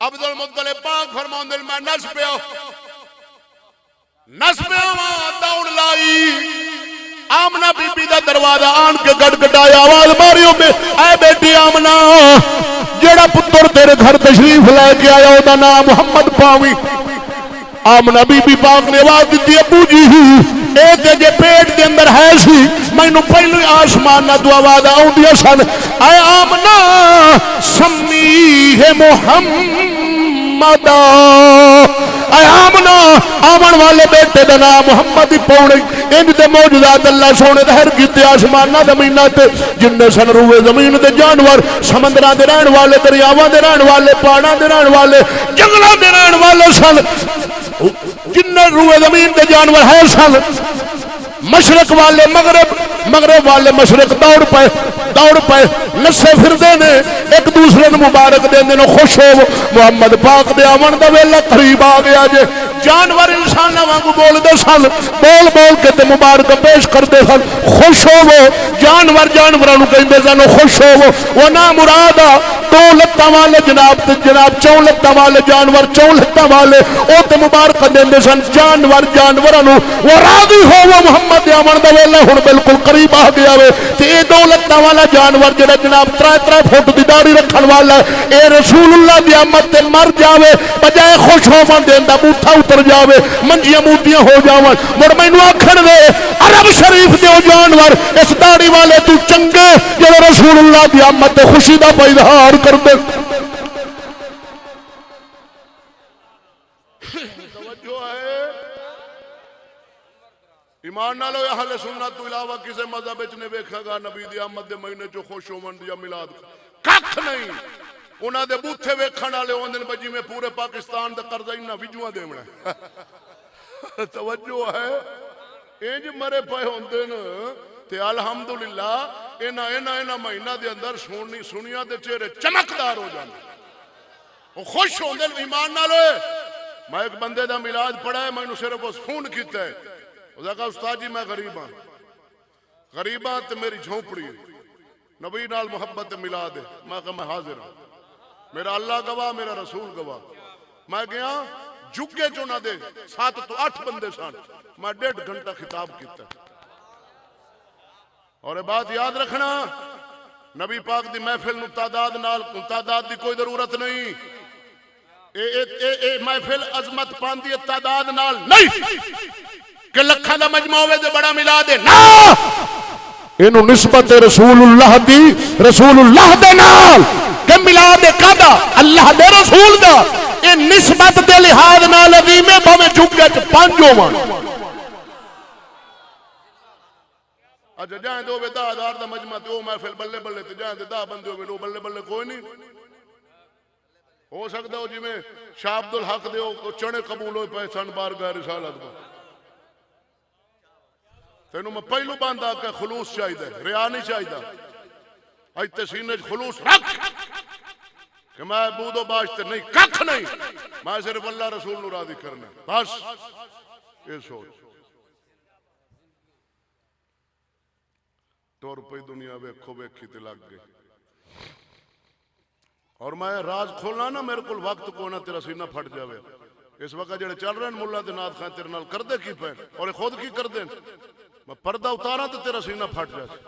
[SPEAKER 2] عبد المطلب پاک فرمان دل میں نس پہ دوڑ لائی آمنہ بی بی دا دروازہ آن کے گڑ گڑایا آواز ماریوں میں اے بیٹی آمنہ جیڑا پتر تیرے گھر تشریف لے کے آیا او دا نام محمد پاوی آمنہ بی بی پاک نے آواز دیتی ابو جی ایک جے پیٹ دے اندر ہے سی میں نو پہلو آسمان نہ تو آواز آؤں دیا سن اے آمنہ سمیہ محمد اے آمنہ آمن والے بیٹے دا نام محمد ہی پونے ان دے موجودات اللہ سونے دہر کیتے آسمانہ زمینہ تے جن سن روئے زمین دے جانور سمندران دے رہن والے دریاواں دے رہن والے پہاڑاں دے رہن والے جنگلاں دے رہن والے سن جن روئے زمین دے جانور ہے سن مشرق والے مغرب والے مشرق دوڑ پائے نسے پھر دینے ایک دوسرے نے مبارک دینے نو خوش ہو محمد پاک دے آمن دا ویلا قریب آ گیا جے جانور انسانہ وانگو بول دے سن بول کے تے مبارک پیش کر دے سن خوش ہو جانورانو کہیں دے سن خوش ہو وہ نا مرادہ دو لتاں والے جناب چون لتاں والے جانور چون لتاں والے او تے مبارک دیندے سن جانورانو وہ راضی ہو وہ محمد دے آمن دا ویلا ہن بالکل قریب آ گیا وے تے اے دو لتاں والا جانور جڑا جناب 3 فٹ دی داڑھی رکھن والا اے رسول اللہ دی آمد تے مر جاوے بجائے خوش ہون دیندا بوٹھا اتر جاوے منجیاں موتیاں ہو جاون مڑ مینوں آکھن دے عرب شریف دے او جانور اس داڑھی والے تو چنگے جڑے رسول اللہ دی آمد تے خوشی دا اظہار کر دے توجہ ہے ایمان نالو اہل سنت تو علاوہ کسے مذہب وچ نے ویکھا گا نبی دی آمد دے مہینے چ خوش ہون یا میلاد ککھ نہیں انہاں دے بوتھے ویکھن والے ہوندے بجی میں پورے پاکستان دا قرضہ انہاں وجواں دیونا توجہ ہے انج مرے پے ہوندے ن تے الحمدللہ انہاں مہینہ دے اندر سنیاں دے چہرے چمکدار ہو جاندے وہ خوش ہوندے ایمان نال ہوئے میں ایک بندے دا میلاد پڑھا ہے میں صرف اس فون کیتا ہے اس نے کہا استاد جی میں غریب ہاں تے میری جھونپڑی ہے نبی نال محبت میلاد ہے میں کہا میں حاضر ہوں میرا اللہ گواہ میرا رسول گواہ میں گیا جھکے چونا دے 7 تو 8 بندے سان میں 1.5 گھنٹہ خطاب کیتا اور یہ بات یاد رکھنا نبی پاک دی محفل نو تعداد دی کوئی ضرورت نہیں اے محفل عظمت پاندی تعداد نال نہیں کہ لکھاں دا مجمع ہوئے دے بڑا میلاد ہے نا اینو نسبت رسول اللہ دی رسول اللہ دے نال کہ میلاد کدا اللہ دے رسول دا اے نسبت دے لحاظ نال عظیم ہے بھاویں جھگے چ پنج ہون اچھا جائیں دو بے 10,000 دا مجمع تے او محفل بلے بلے تے جائیں تے 10 بندے ہوے نو بلے بلے کوئی نہیں ہو سکتا ہو جی میں شاہ عبد الحق دے او چنے قبول ہوئے پے سن بارگاہ رسالت کو تینوں میں پہلو باندھا کہ خلوص چاہیے ریا نہیں چاہیے ایتے سینے خلوص رکھ کہ میں بود و باشتے نہیں ککھ نہیں میں صرف اللہ رسول نو راضی کرنا بس یہ سوچ ٹور پئی دنیا ویکھو ویکھی تے لگ گئی اور میں راز کھولنا نا میرے کول وقت کو نہ تیرا سینہ پھٹ جاوے اس وقت جڑے چل رہے ہیں ملا تے نات خان تیرے نال کردے کی پے اور خود کی کردے میں پردہ اتارا تو تیرا سینہ پھٹ جائے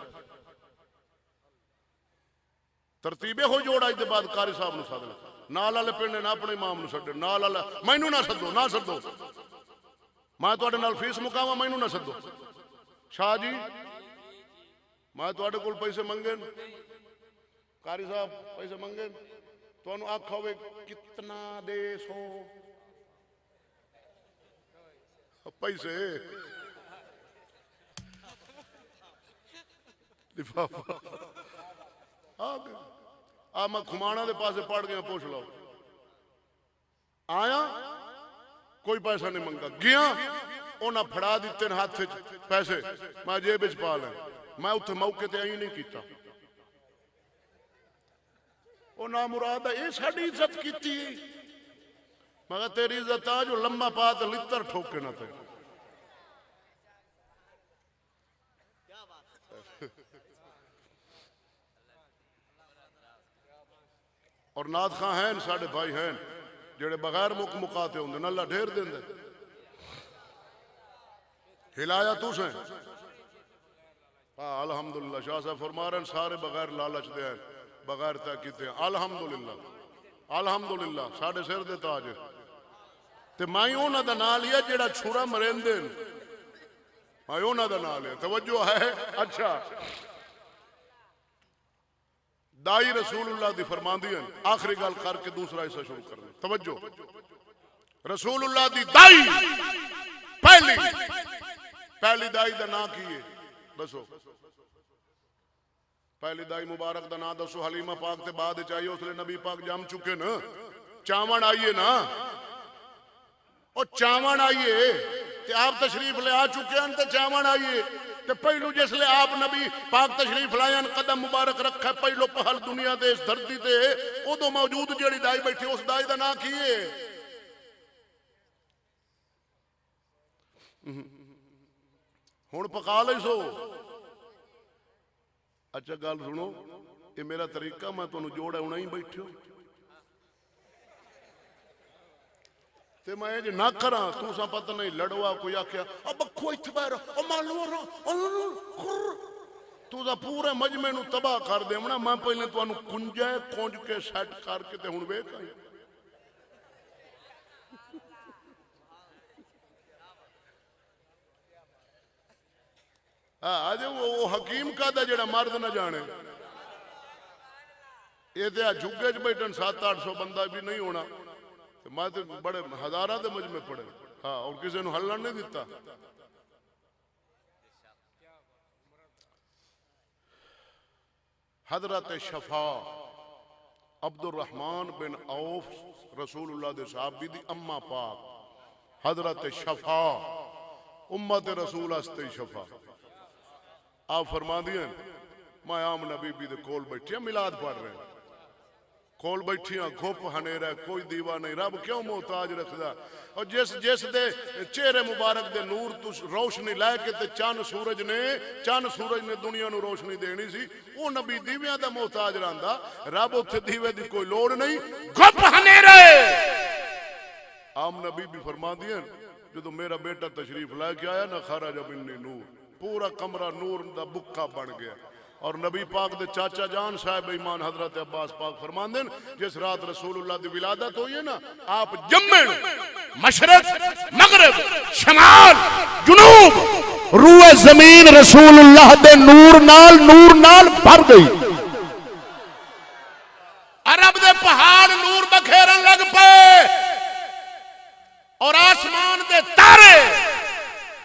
[SPEAKER 2] ترتیبیں ہو جوڑ آئی دے بعد قاری صاحب نو سادھ لے نال والے پنڈے نہ اپنے امام نو سدے نال والا مینوں نہ سدو نہ سدو میں تواڈے نال فیس مکاواں مینوں نہ سدو شاہ جی میں تواڈے کول پیسے منگے قاری صاحب پیسے منگے تانوں آکھا ہوے کتنا دے سو پیسے میں کھمانا دے پاسے پڑھ گیا پوچھ لو آیا کوئی پیسہ نہیں منگا گیا انہاں پھڑا دیتے ہیں ہاتھ پیسے میں جیب وچ پا لیں میں اتنے موقع تے آئی نہیں کیتا او نا مراد ہے یہ ساڑی عزت کیتی مگر تیری عزت آ جو لمبا پا تے لتر ٹھوکے نہ تھے اور نات خاں ہیں ساڑھے بھائی ہیں جڑے بغیر مقاتے ہوں دے اللہ ڈھیر دیں دے ہلایا تو سے الحمدللہ شاہ صاحب فرما رہے ہیں سارے بغیر لالچ دے ہیں بغیر تحقیقتے ہیں الحمدللہ الحمدللہ ساڑھے سر دے تاج ہے تے مائی اونا دا نال لیا جڑا چھوڑا مرین دیں مائی اونا دا نال لیا توجہ ہے اچھا دائی رسول اللہ دی فرمان دی آخری گال کر کے دوسرا حصہ شروع کر دیں توجہ رسول اللہ دی دائی پہلی دائی دا نا کیے بسو پہلی دائی مبارک دا نا دسو حلیمہ پاک تے بعد چاہیے اس لئے نبی پاک جام چکے نا چاون آئیے نا اور چاون آئیے تے آپ تشریف لے آ چکے ہیں تے چاون آئیے تے پہلو جس لئے آپ نبی پاک تشریف لائیں قدم مبارک رکھا پہلو پہل دنیا دے اس دھرتی تے او دو موجود جیڑی دائی بیٹھی اس دائی دا نا کیے ہون پکا لئی سو اچھا گال سنو یہ میرا طریقہ میں تو جوڑا ہونا ہی بیٹھے ہو تے میں جی نہ کرا تو سا پتہ نہیں لڑوا کوئی آکھیا اب کوئی تباہ رہا مالو رہا تو سا پورے مجمع نو تباہ کر دے میں پہلے تو انو کنجے کونج کے سیٹ کر کے تے ہون بے کھائیں آج وہ حکیم کا دا جڑا مرد نہ جانے یہ تے جھگے چ بیٹھن 700-800 بندہ بھی نہیں ہونا میں تے بڑے ہزارہ دے مجمع پڑے ہاں اور کسی نو ہلن نہیں دیتا حضرت شفا عبد الرحمن بن عوف رسول اللہ دے صحابی دی اما پاک حضرت شفا امت رسول استے شفا آپ فرما دیا میں عام نبی بھی دے کول بیٹھیا میلاد پڑھ رہے ہیں کول بیٹھیاں گھپ ہنیرا کوئی دیوا نہیں رب کیوں محتاج رکھدا اور جس دے چہرے مبارک دے نور تو روشنی لے کے تے چاند سورج نے دنیا نو روشنی دینی سی او نبی دیویاں دا محتاج رہندا رب اوتھے دیوے دی کوئی لوڑ نہیں گھپ ہنیرے عام نبی بھی فرما دیا جدو میرا بیٹا تشریف لے کے آیا نا خرج منی نور پورا کمرہ نور دا بکا بن گیا اور نبی پاک دے چاچا جان صاحب ایمان حضرت عباس پاک فرمان دیں جس رات رسول اللہ دی ولادت ہوئی ہے نا آپ جمن مشرق مغرب شمال جنوب روح زمین رسول اللہ دے نور نال بھر گئی. عرب دے پہاڑ نور بکھیرن لگ پے اور آسمان دے تارے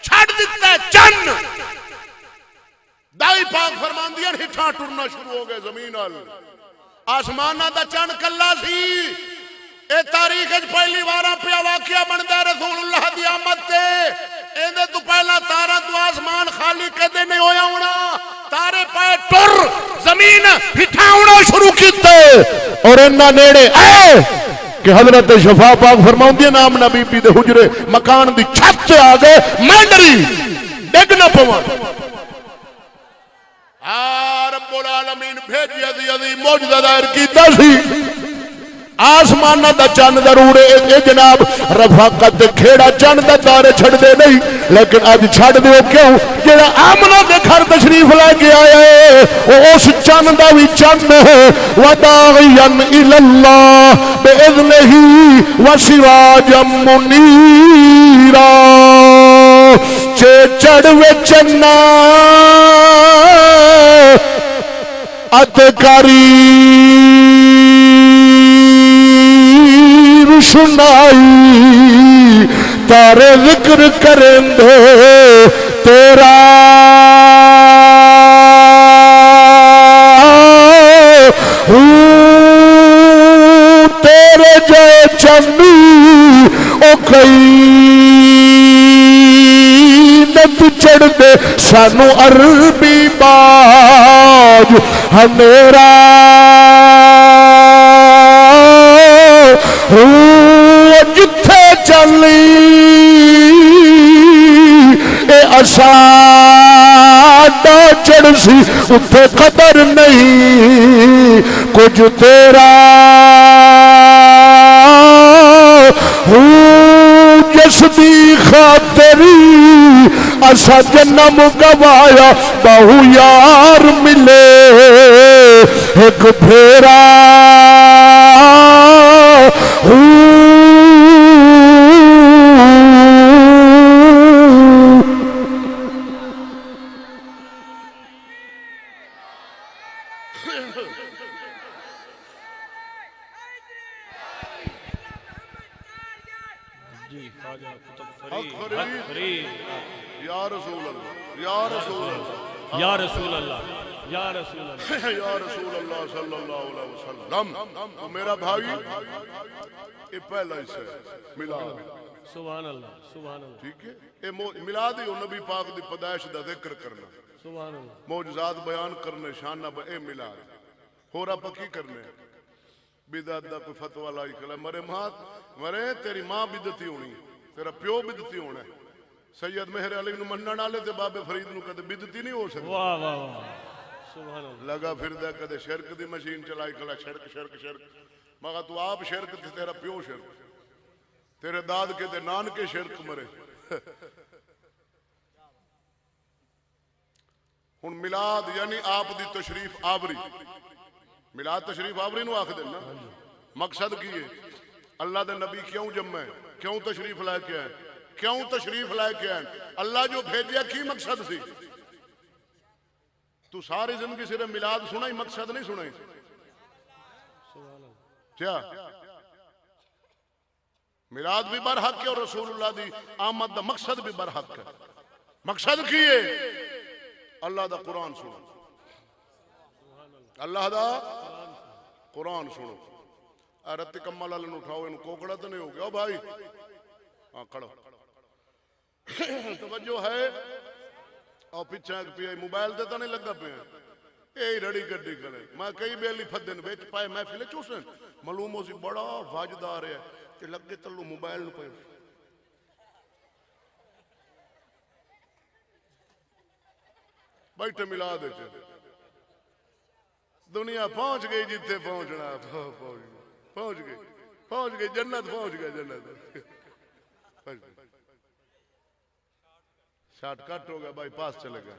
[SPEAKER 2] چھڑ دیتا ہے چن. دائی پاک فرماندیاں ہٹھاں ٹرنا شروع ہو گئے زمین وال. آسمانہ دا چن کلا سی. اے تاریخ پہلی وارا پیا واقعہ بنتا رسول اللہ دی آمد تے. ایندے تو پہلا تارا تو آسمان خالی کدے نہیں ہویا ہونا. تارے پائے ٹر زمین ہٹھاں ہونا شروع کیتے اور انہاں نیڑے آئے کہ حضرت شفا پاک فرماؤندی نام نبی بی دے حجرے مکان دی چھت سے آگے میں ڈری ڈگ نہ پواں. رب العالمین بھیجی عظیم معجزہ ظاہر کیتا سی. آسمانہ دا چند ضرور اے جناب رفاقت کھیڑا چند دا تارے چھڑ دے نہیں لیکن آج چھڑ دے کیوں جیڑا آمنہ دے گھر تشریف لے کے آیا ہے اس چند دا بھی چند ہے وَدَاغِيًا إِلَى اللَّهِ بِإِذْنِهِ وَسِرَاجًا مُنِيرًا. چے چڑوے چنا اتکاری سنائی تارے ذکر کریں دے تیرا تیرے جے چندی او کئی نت چڑھ دے سانو عربی باج ہمیرا جتھے چلی اے اساڈا چڑھ سی اتھے قدر نہیں کچھ تیرا جس دی خاطری اسا جنم گوایا بہو یار ملے ایک پھیرا یا رسول اللہ یا رسول اللہ
[SPEAKER 3] یا رسول اللہ یا رسول اللہ
[SPEAKER 2] یا رسول اللہ صلی اللہ علیہ وسلم. تو میرا بھائی یہ پہلا حصہ ہے میلاد.
[SPEAKER 3] سبحان اللہ سبحان اللہ.
[SPEAKER 2] ٹھیک ہے یہ میلاد ہی نبی پاک دی پیدائش دا ذکر کرنا
[SPEAKER 3] سبحان اللہ.
[SPEAKER 2] معجزات بیان کرنے شانہ اے میلاد ہو رہا پکی کرنے بدعت دا کوئی فتوی لائی کلا مرے ماں مرے تیری ماں بدعتی ہونی تیرا پیو بدعتی ہونا ہے. سید مہر علی نو منن والے تے بابے فرید نو کدے بدعتی نہیں ہو سکتا.
[SPEAKER 3] واہ واہ واہ سبحان اللہ.
[SPEAKER 2] لگا پھردا کدے شرک دی مشین چلائی کلا شرک شرک شرک مگر تو آپ شرک تے تیرا پیو شرک تیرے داد کے تے نان کے شرک مرے. ہن میلاد یعنی آپ دی تشریف آوری. میلاد تشریف آوری نو آکھ دینا مقصد کی ہے اللہ دے نبی کیوں جمع ہے کیوں تشریف لے کے آئے کیوں تشریف لے کے آئے اللہ جو بھیجیا کی مقصد سی. تو ساری زندگی صرف میلاد سنا ہی مقصد نہیں سنا ہی کیا میلاد بھی برحق ہے اور رسول اللہ دی آمد دا مقصد بھی برحق ہے. مقصد کی ہے اللہ دا قرآن سنو اللہ دا قرآن سنو. رت کمال والے اٹھاؤ ان کوکڑا تو نہیں ہو گیا بھائی. ہاں کھڑو توجہ ہے اور پیچھے پیا موبائل تے تو نہیں لگا پیا یہ رڑی گڈی کرے. میں کئی بیلی فدن وچ پائے محفل چوسن معلوم ہو سی بڑا واجدار ہے کہ لگے تلو موبائل نو پے بیٹھے ملا دے دنیا پہنچ گئی جتھے پہنچنا پہنچ گئی جنت پہنچ گئے جنت. شارٹ کٹ ہو گیا بائی پاس چلے گئے.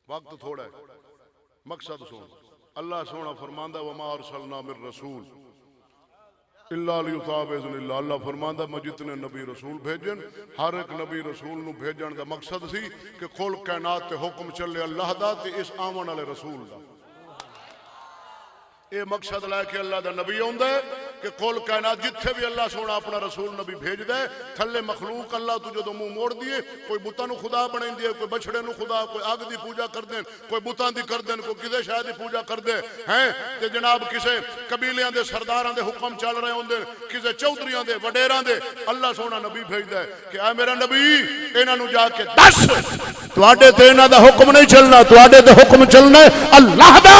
[SPEAKER 2] وقت تھوڑا ہے مقصد سن اللہ سونا فرماندہ وما ارسلنا من رسول اللہ لیطاع باذن اللہ. اللہ فرماندا میں جتنے نبی رسول بھیجن ہر ایک نبی رسول نو بھیجن دا مقصد سی کہ کل کائنات تے حکم چلے اللہ دا تے اس آون والے رسول دا. یہ مقصد لے کے اللہ دا نبی آندا ہے کہ کل کائنات جتھے بھی اللہ سونا اپنا رسول نبی بھیج دے تھلے مخلوق اللہ تو جدوں منہ موڑ دیے کوئی بتاں نو خدا بنائی دیے کوئی بچڑے نو خدا کوئی اگ دی پوجا کر دین کوئی بتاں دی کر دین کوئی کسے شے دی پوجا کر دے ہیں تے جناب کسے قبیلیاں دے سرداراں دے حکم چل رہے ہوندے کسے چودھریاں دے وڈیراں دے اللہ سونا نبی بھیجدا ہے کہ اے میرا نبی انہاں نو جا کے دس تواڈے تے انہاں دا حکم نہیں چلنا تواڈے تے حکم چلنا ہے اللہ دا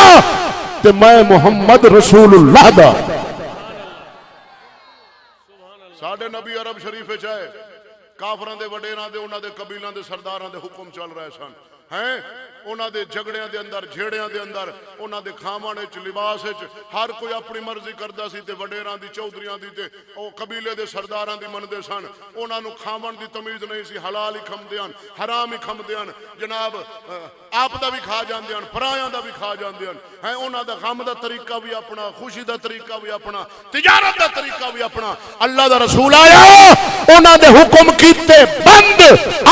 [SPEAKER 2] تے میں محمد رسول اللہ دا. ساڈے نبی عرب شریف چائے کافراں دے وڈیراں دے انہاں دے قبیلاں دے سرداراں دے حکم چل رہے سن ہیں انہاں دے جھگڑیاں دے اندر جھیڑیاں دے اندر انہاں دے کھاون وچ لباس وچ ہر کوئی اپنی مرضی کردا سی تے وڈیراں دی چودھریاں دی تے او قبیلے دے سرداراں دی مندے سن. انہاں نو کھاون دی تمیز نہیں سی حلال ہی کھمدے ہن حرام ہی کھمدے ہن جناب آپ دا بھی کھا جاندے ہن پرایاں دا بھی کھا جاندے ہن ہیں انہاں دا غم دا طریقہ بھی اپنا خوشی دا طریقہ بھی اپنا تجارت دا طریقہ بھی اپنا. اللہ دا رسول آیا انہاں دے حکم کیتے بند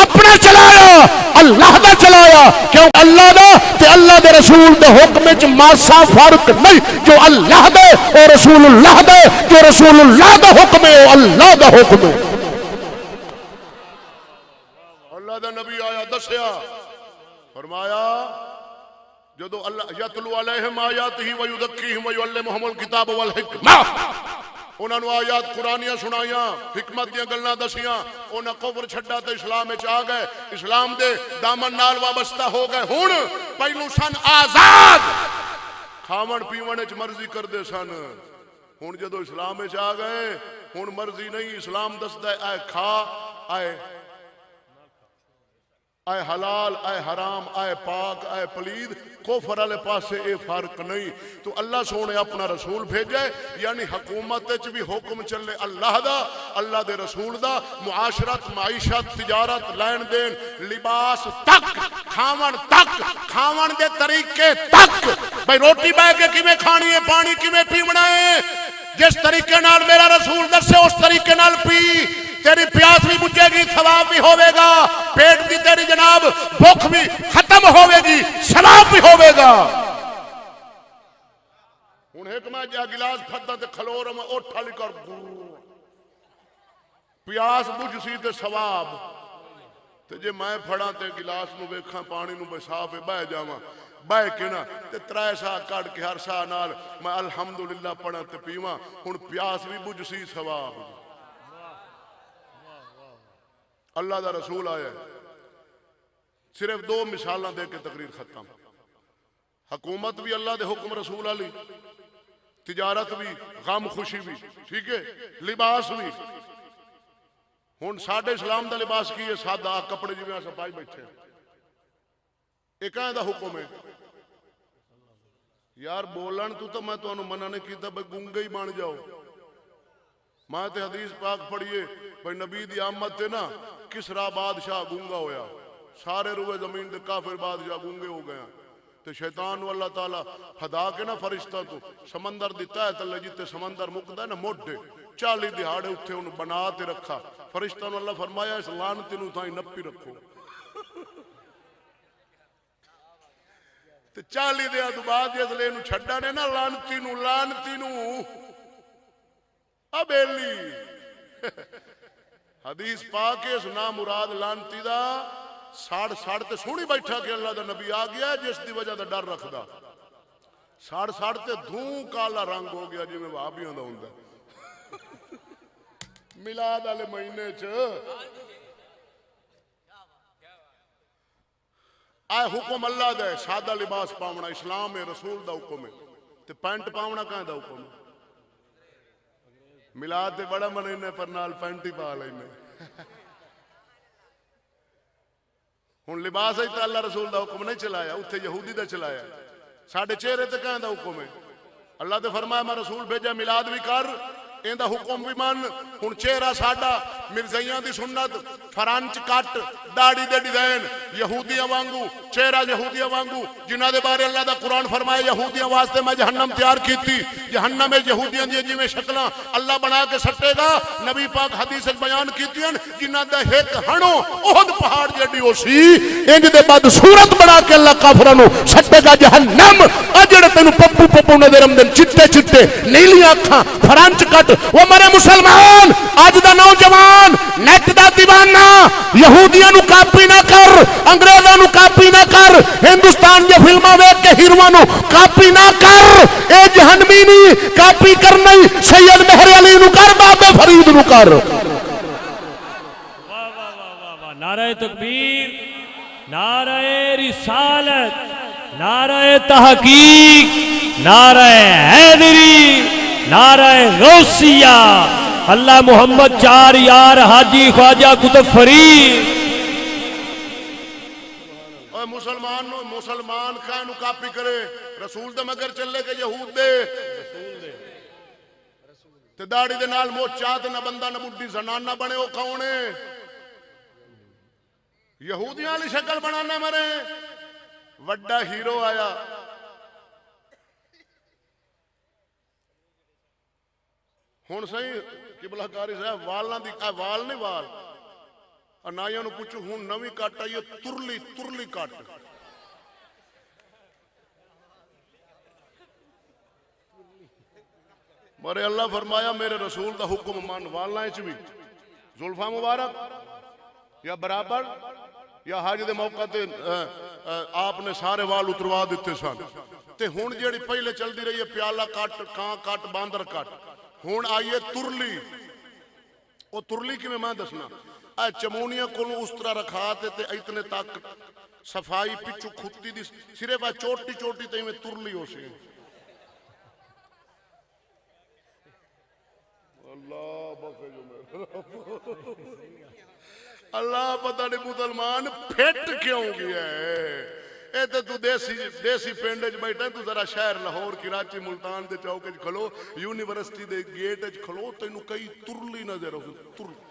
[SPEAKER 2] اپنا چلایا اللہ دا چلایا کیوں اللہ دا تے اللہ دے رسول دے حکم وچ ماسا فرق نہیں جو اللہ دے اور رسول اللہ دے جو رسول اللہ دا حکم ہے او اللہ دا حکم ہے. اللہ دا نبی آیا دسیا فرمایا جدو اللہ یتلو علیہم آیاتہ ویزکیہم ویعلمہم الکتاب والحکمہ انہاں نو آیات قرآنیاں سنائیاں حکمت دیاں گلاں دسیاں انہاں کفر چھڈا تے اسلام وچ آ گئے اسلام دے دامن نال وابستہ ہو گئے. ہن پہلو سن آزاد کھاون پیون وچ مرضی کردے سن ہن جدو اسلام وچ آ گئے ہن مرضی نہیں اسلام دسدا ہے اے کھا اے حلال اے حرام اے پاک اے پلید کفر والے پاسے اے فرق نہیں. تو اللہ سونے اپنا رسول بھیجے یعنی حکومت وچ بھی حکم چلے اللہ دا اللہ دے رسول دا معاشرت معیشت تجارت لین دین لباس تک کھاون دے طریقے تک بھئی روٹی بہ کے کیویں کھانی ہے پانی کیویں پیونا ہے جس طریقے نال میرا رسول دسے اس طریقے نال پی تیری پیاس بھی بجھے گی ثواب بھی ہوئے گا پیٹ کی تیری جناب بھوک بھی ختم ہوئے گی ثواب بھی ہوئے گا. ہن ایک میں جا گلاس پھدا تے کھلو رہا میں اٹھ علی کر پیاس بجھ سی تے ثواب تے جے میں پھڑاں تے گلاس نو ویکھاں پانی نو بے صاف بہ جاواں بہ کے نا تے ترائے سا کٹ کے ہر سا نال میں الحمدللہ پڑھاں تے پیواں ہن پیاس بھی بجھ سی ثواب. اللہ دا رسول آیا ہے صرف دو مثالاں دے کے تقریر ختم. حکومت بھی اللہ دے حکم رسول علی تجارت بھی غم خوشی بھی ٹھیک ہے لباس بھی. ہن ساڈے اسلام دا لباس کی ہے سادہ کپڑے جویں اساں پائی بیٹھے اے کہاں دا حکم ہے یار بولن تو میں تانوں منع نہیں کیتا بھئی گونگے ہی بن جاؤ. میں تے حدیث پاک پڑھیے بھئی نبی دی آمد تے نا کسرا بادشاہ گونگا ہویا سارے روئے زمین دے کافر بادشاہ گونگے ہو گئے تے شیطان نو اللہ تعالیٰ ہدا کے نا فرشتہ تو سمندر دیتا ہے تلے جیتے سمندر مکدا ہے نا موڈے 40 دہاڑے اتھے انہوں بنا تے رکھا فرشتہ نو اللہ فرمایا اس لعنتی نو تھائیں نپی رکھو تے 40 دہاڑے تو بعد جس لے نو چھڑا نے نا لعنتی نو ابیلی حدیث پاک اس نام مراد لانتی دا ساڑ تے سونی بیٹھا کہ اللہ دا نبی آ گیا جس دی وجہ دا ڈر رکھدا ساڑ تے دھوں کالا رنگ ہو گیا جی میں وہابیاں دا ہوندا میلاد والے مہینے چ اے حکم اللہ دا ہے سادہ لباس پاونا اسلام ہے رسول دا حکم ہے تے پینٹ پاونا کہاں دا حکم ہے ملاد تے بڑا منینے پر نال پینٹ ہی پا لینے ہن لباس ہی تے اللہ رسول دا حکم نہیں چلایا اتھے یہودی دا چلایا ساڈے چہرے تے کہاں دا حکم ہے اللہ تے فرمایا میں رسول بھیجا میلاد بھی کر این دا حکم بھی من ہن چہرہ ساڈا مرزائیاں دی سنت فرانچ کٹ داڑھی دے ڈیزائن یہودیاں وانگو چہرہ یہودیاں وانگو جنہاں دے بارے اللہ دا قرآن فرمائے یہودیاں واسطے میں جہنم تیار کیتی جہنم میں یہودیاں دی جویں شکلاں اللہ بنا کے سٹے گا نبی پاک حدیث بیان کیتیاں جنہاں دا ایک ہنو احد پہاڑ جڑی ہو سی انج دے بعد صورت بنا کے اللہ کافراں نو سٹے گا جہنم اجڑے تینوں پپو پپو نظر آمدن چٹے چٹے نیلی اکھاں فرانچ کٹ وہ مرے مسلمان اج دا نوجوان نیٹ دا دیوانہ یہودیاں نو کاپی نہ کر انگریزاں نو کاپی نہ کر ہندوستان دی فلماں ویکھ کے ہیروئاں نو کاپی نہ کر اے جہنمی نہیں کاپی کرنا ہی سید مہر علی نو کر بابے فرید نو کر
[SPEAKER 3] نعرہ تکبیر نعرہ رسالت نعرہ تحقیق نعرہ حیدری نعرہ غوثیہ اللہ محمد چار یار حاجی خواجہ قطب فرید
[SPEAKER 2] مسلمان کہنو کاپی کرے رسول دے مگر چلے کے یہود دے تے داڑی دے نال موچ چاہت نہ بندہ نہ بڈی زنان نہ بنے وہ کونے یہودیاں لی شکل بنانے مرے وڈا ہیرو آیا ہون صحیح قبلہ کاری صاحب والنا دی وال نہیں وال انائیوں نے پوچھو ہون نوی کاٹا یہ ترلی کاٹ مرے اللہ فرمایا میرے رسول دا حکم مان والنا اچ بھی زلفہ مبارک یا برابر یا حاج دے موقع تے آپ نے سارے وال اتروا دیتے سن تے ہون جیڑی پہلے چل دی رہی ہے پیالہ کٹ کان کٹ باندر کٹ ہون آئیے ترلی وہ ترلی کی میں دسنا اے چمونیاں کلوں اس طرح رکھا تے اتنے تک صفائی پچھو کھتی دی صرف چوٹی چوٹی تے میں ترلی ہو سی اللہ بکے جو میرے اللہ پتہ نہیں مسلمان پھٹ کیوں گیا ہے اے تو دیسی پینڈج بیٹھا تو ذرا شہر لاہور کراچی ملتان دے چوکے کھلو یونیورسٹی دے گیٹ کھلو تینوں کئی ترلی نظر ہو ترلی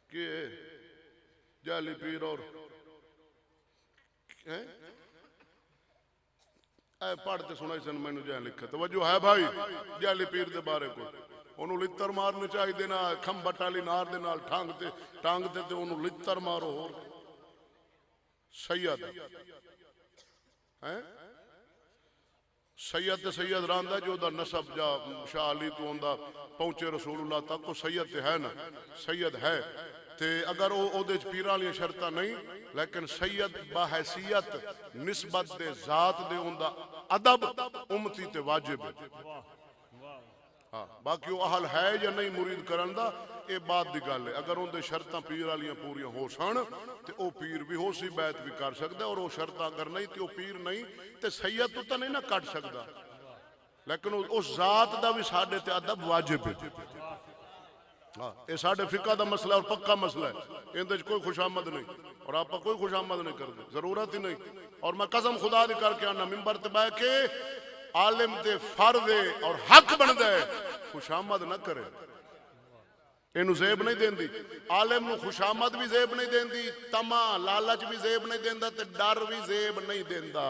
[SPEAKER 2] کہ جعلی پیر اور اے پڑھتے سنائی سن میں نے جہاں لکھا توجہ ہے بھائی جعلی پیر دے بارے کو انہوں لتر مارنے چاہی دینا کھم بٹالی نار دے نال ٹانگتے تے انہوں لتر مارو ہو سید سید راندہ جو دا نسب جا شاہ علی تو اندہ پہنچے رسول اللہ تک کو سید تے ہے نا سید ہے تے اگر او دے پیران لیا شرطہ نہیں لیکن سید باحیثیت نسبت دے ذات دے اندہ ادب امتی تے واجب ہے باقی وہ اہل ہے یا نہیں مرید کرندہ اے بات دی گل ہے اگر ان دے شرطاں پیر والیاں پوریاں ہو سن تے او پیر بھی ہو سی بیعت بھی کر سکدا اور او شرطاں اگر نہیں تے او پیر نہیں تے سید تو نہیں نہ کٹ سکدا لیکن اس ذات دا بھی ساڈے تے ادب واجب ہے اے ساڈے فقہ دا مسئلہ اور پکا مسئلہ ہے ان دے کوئی خوشامد نہیں اور آپ کوئی خوشامد نہیں کر دے ضرورت ہی نہیں اور میں قسم خدا دی کر کے آنا ممبر تے بیٹھ کے عالم دے فرض اور حق بن دے خوشامد نہ کرے اینو زیب نہیں دین دی عالم نو خوشامد بھی زیب نہیں دین دی تما لالچ بھی زیب نہیں دین دا تے ڈر بھی زیب نہیں دین دا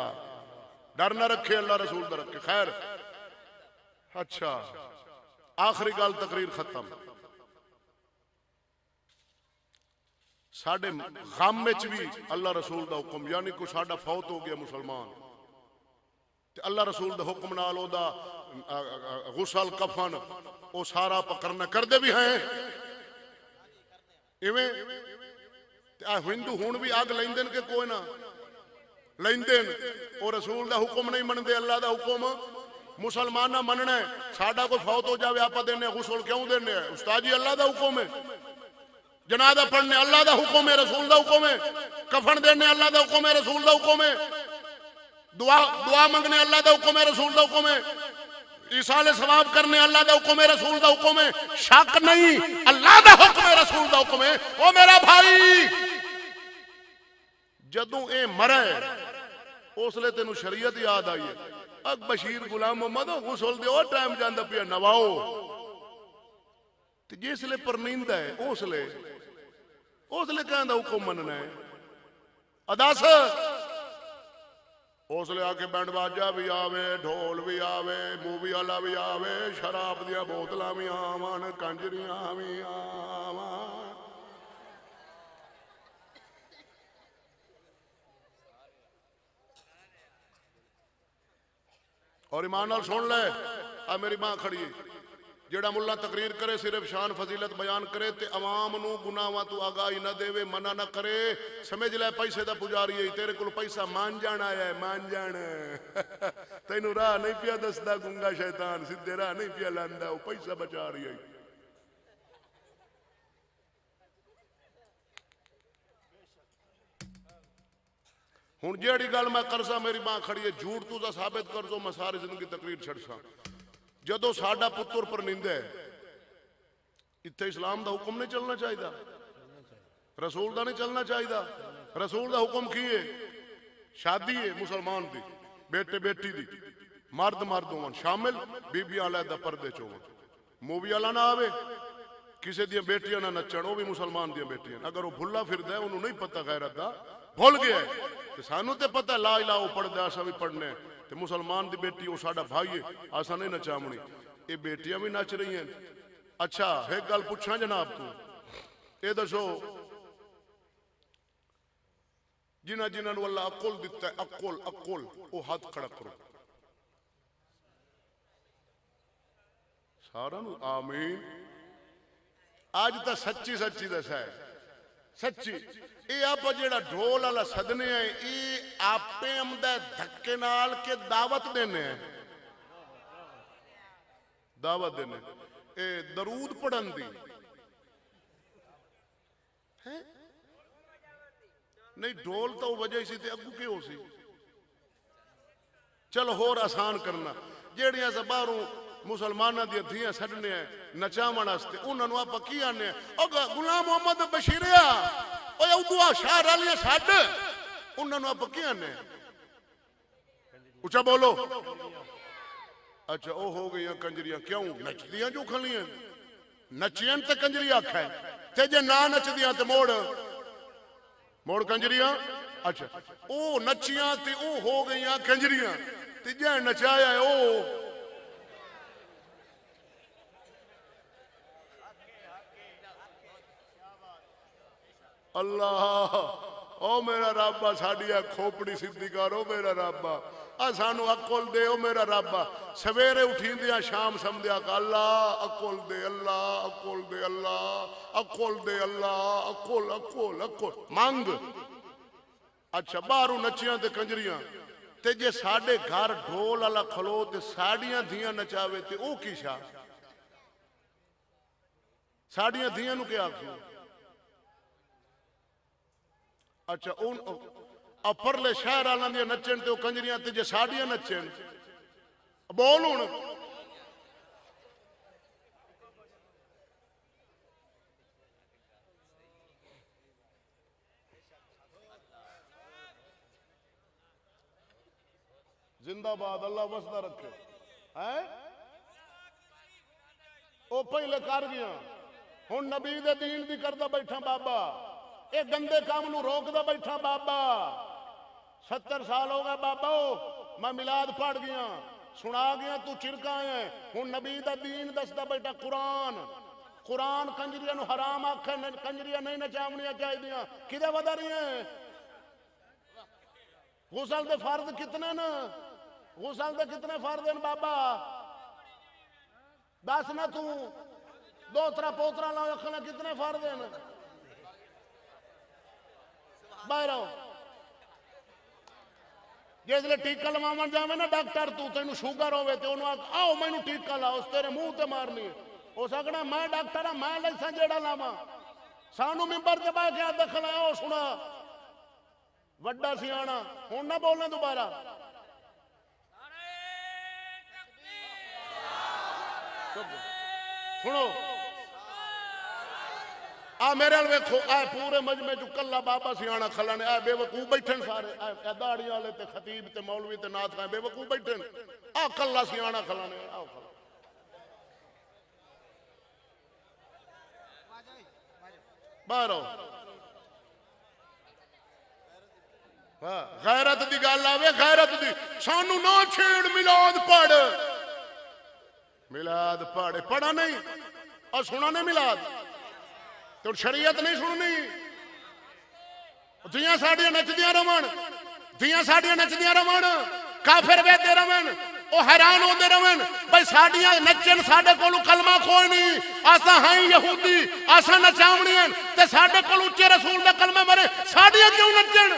[SPEAKER 2] ڈر نہ رکھے اللہ رسول دا رکھے خیر اچھا آخری گال تقریر ختم ساڑھے غم میں بھی اللہ رسول دا حکم یعنی کوئی ساڑھا فوت ہو گیا مسلمان تے اللہ رسول دا حکم نالو دا غسل کفن او سارا پکرنا کر دے بھی ہیں ایویں ہندو ہون بھی آگ لیندن کے کوئی نہ لیندن او رسول دا حکم نہیں من دے اللہ دا حکم مسلمان نہ مننے ساڑھا کوئی فوت ہو جاوے آپا دینے غسل کیوں دینے استاد جی اللہ دا حکم ہے جنازہ پڑھنے اللہ دا حکم ہے رسول دا حکم ہے کفن دینے اللہ دا حکم ہے رسول دا حکم ہے دعا منگنے اللہ دا حکم ہے رسول دا حکم ہے ایصال ثواب کرنے اللہ دا حکم ہے رسول دا حکم ہے شک نہیں اللہ دا حکم ہے رسول دا حکم ہے او میرا بھائی جدوں اے مرے اس لئے تینوں شریعت یاد آئی ہے اگ بشیر غلام محمد غسل دے اور ٹائم جاندہ پیا نواؤ تے جس لے پرنیندا ہے اس لے کہندا حکم مننا ہے اداس اس لے آ کے بینڈ باجا بھی آوے ڈھول بھی آوے مووی والا بھی آوے شراب دیا بوتلاں بھی آون کنجریاں بھی آون اور ایمان نال سن لے آ میری ماں کھڑی ہے جیڑا ملا تقریر کرے صرف شان فضیلت بیان کرے تے عوام نو گناہاں تو آگاہی نہ دے منع نہ کرے سمجھ لے پیسے دا پجاری ہے تیرے کول پیسہ مان جان آیا ہے مان جان تینوں راہ نہیں پیا دسدا گنگا شیطان سیدھے راہ نہیں پیا لاندا وہ پیسہ بچا رہی ہے ہن جیڑی گل میں کرسا میری ماں کھڑی ہے جھوٹ تو دا ثابت کر دو میں ساری زندگی تقریر چھڑساں جدو ساڈا پتر پرنیندا ہے اتنے اسلام دا حکم نہیں چلنا چاہیے رسول دا نہیں چلنا چاہیے رسول دا حکم کی ہے شادی ہے مسلمان دی بیٹے بیٹی دی مرد مرد ہون شامل بیبیاں علیحدہ پردے چ ہون مووی والا نہ آوے کسی دیاں بیٹیاں نہ نچن وہ بھی مسلمان دیاں بیٹیاں اگر وہ بھلا پھردا ہے انہوں نہیں پتہ غیرت دا بھول گیا ہے تے سانوں تے پتہ لا الہ وہ پڑھدا اساں بھی پڑھنے تے مسلمان دی بیٹی وہ ساڈا بھائی ہے اساں نہیں نچاونی یہ بیٹیاں بھی نچ رہی ہیں اچھا ایک گل پوچھاں جناب تو اے دسو جنہاں جنہاں نو اللہ عقل دتا ہے عقل وہ ہاتھ کھڑا کرو سارا نو آمین آج تا سچی سچی دسا ہے سچی اے آپ جیڑا ڈھول والا سدنے ہیں اے آپے امدہ دھکے نال کے دعوت دینے ہیں دعوت دینے اے درود پڑھن دی نہیں ڈھول تو وجہ اسی تے اگو کے ہو سی چلو ہور آسان کرنا جیڑیاں سے باہروں مسلمانہ دی دھیاں سڑنے ہیں نچامن واسطے انہاں نو آپا کی آنے ہیں او غلام محمد بشیریا او اودوا شہر والی ساڈ انہاں نو آپا کی آنے ہیں اونچا بولو اچھا او ہو گئی کنجریاں کیوں نچدیاں جو کھلیاں نچیاں تے کنجری آکھا ہے تے جے نہ نچدیاں تے موڑ کنجریاں اچھا او نچیاں تے او ہو گئی کنجریاں تے جے نچایا ہے او اللہ او میرا رابا ساڈی کھوپڑی سدھی کرو میرا رابا سانو عقل دے او میرا رابا سویرے اٹھیندیاں شام سمدھیا کہ اللہ عقل دے اللہ عقل دے اللہ عقل دے اللہ عقل عقل عقل مانگ اچھا باہروں نچیاں تے کنجریاں تے جے ساڈے گھر ڈھول والا کھلو تے ساڈیاں دھیاں نچاوے تے او کی شاہ ساڈیاں دھیاں نو کیا آکھو اچھا اون اپرلے شہر والاں دی نچن تے او کنجریاں تے جے ساڈیاں نچن بول ہن زندہ باد اللہ وسدا رکھے ہیں او پہلے کر گیا ہن نبی دے دین دی کردا بیٹھا بابا اے گندے کام نو روک دا بیٹھا بابا 70 سال ہو گئے بابا میں میلاد پڑھ گیا سنا گیا تو چرکا ہے ہن نبی دا دین دسدا بیٹھا قرآن کنجریاں نو حرام آکھے کنجریاں نہیں نچاونیاں چاہیے کدے ودا رہی ہیں غسل دے فرض کتنے نا غسل دے کتنے فرض ہیں بابا دس نہ تو دوترا پوترا لا رکھنا کتنے فرض ہیں باہر آؤ جس لئے ٹیکہ لواون جاوے نا ڈاکٹر تو تینوں شوگر ہوئے تے انہوں آؤ میں نو ٹیکہ لاؤ اس تیرے منہ تے مارنی ہو سکنا میں ڈاکٹر ہاں میں لائساں جیڑا لاواں سانو ممبر تے بہ کے دخل آؤ سنا وڈا سیانا ہن نہ بولنا دوبارہ سنو میرے ویکھو اے پورے مجمع جو کلا بابا سیانا کھلا نے اے بے وقوف بیٹھن سارے اے داڑھی والے تے خطیب تے مولوی تے نعت خاں بے وقوف بیٹھن کلا سیانا کھلا نے باہر آؤ. غیرت دی گل آوے غیرت دی سانو نہ چھیڑ میلاد پڑھ میلاد پڑھ پڑھا نہیں اور سنا نہیں میلاد تو شریعت نہیں سننی دھیاں ساڈیاں نچدیاں رہن دھیاں ساڈیاں نچدیاں رہن کافر ویندے رہن وہ حیران ہوندے رہن بھائی ساڈیاں نچن ساڈے کولو کلمہ کوئی نہیں اساں ہیں یہودی اساں نچاونیاں تے ساڈے کول اونچے رسول دا کلمہ مرے ساڈیاں کیوں نچن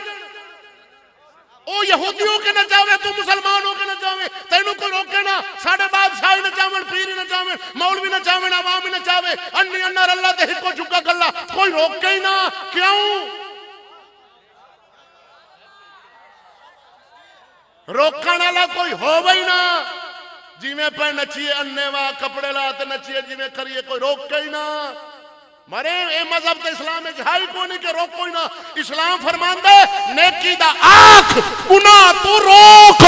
[SPEAKER 2] او یہودیوں کے نچاوے تو مسلمانوں کے نچاوے تینوں کوئی روکے نا ساڈے بادشاہی نچاون پیری نچاون مولوی نچاون عوام نچاوے انی انر اللہ تے ہکو چکا گلا کوئی روکے ہی نہ کیوں روکن والا کوئی ہووے ہی نہ جویں پہ نچیے انے وا کپڑے لا تے نچیے جویں کریے کوئی روکے ہی نہ مرے اے مذہب تے اسلام وچ ہے کوئی نہیں کہ روکو ہی نہ اسلام فرماندا ہے نیکی دا آنکھ گناہ تو روک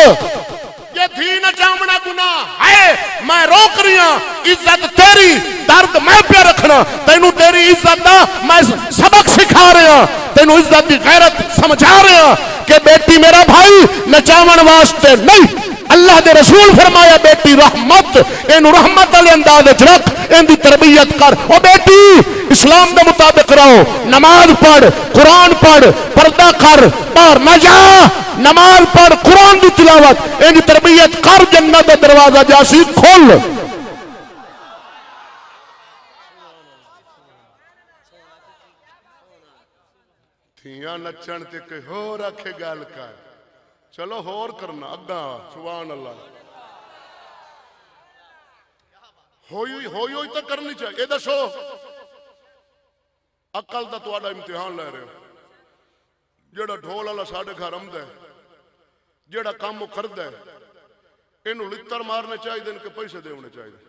[SPEAKER 2] یہ دھی نچاونا گناہ ہے میں روک رہی ہوں عزت تیری درد میں پہ رکھنا تینوں تیری عزت دا میں سبق سکھا رہا ہوں تینوں عزت دی غیرت سمجھا رہا ہوں کہ بیٹی میرا بھائی نچاون واسطے نہیں اللہ دے رسول فرمایا بیٹی رحمت اینو رحمت والے انداز وچ رکھ این دی تربیت کر او بیٹی اسلام دے مطابق رہو نماز پڑھ قرآن پڑھ پردہ کر باہر نہ جا نماز پڑھ قرآن دی تلاوت این دی تربیت کر جنت دا دروازہ جاسی کھول تھیاں نچن تے کہ ہور رکھے گل کر چلو ہور کرنا اگا سبحان اللہ ہوئی تو کرنی چاہیے یہ دسو عقل دا تہاڈا امتحان لے رہے ہو جیڑا ڈھول والا ساڈے گھر آندا ہے جیڑا کام وہ کردا ہے اینوں لتر مارنے چاہیے کہ پیسے دینے چاہیے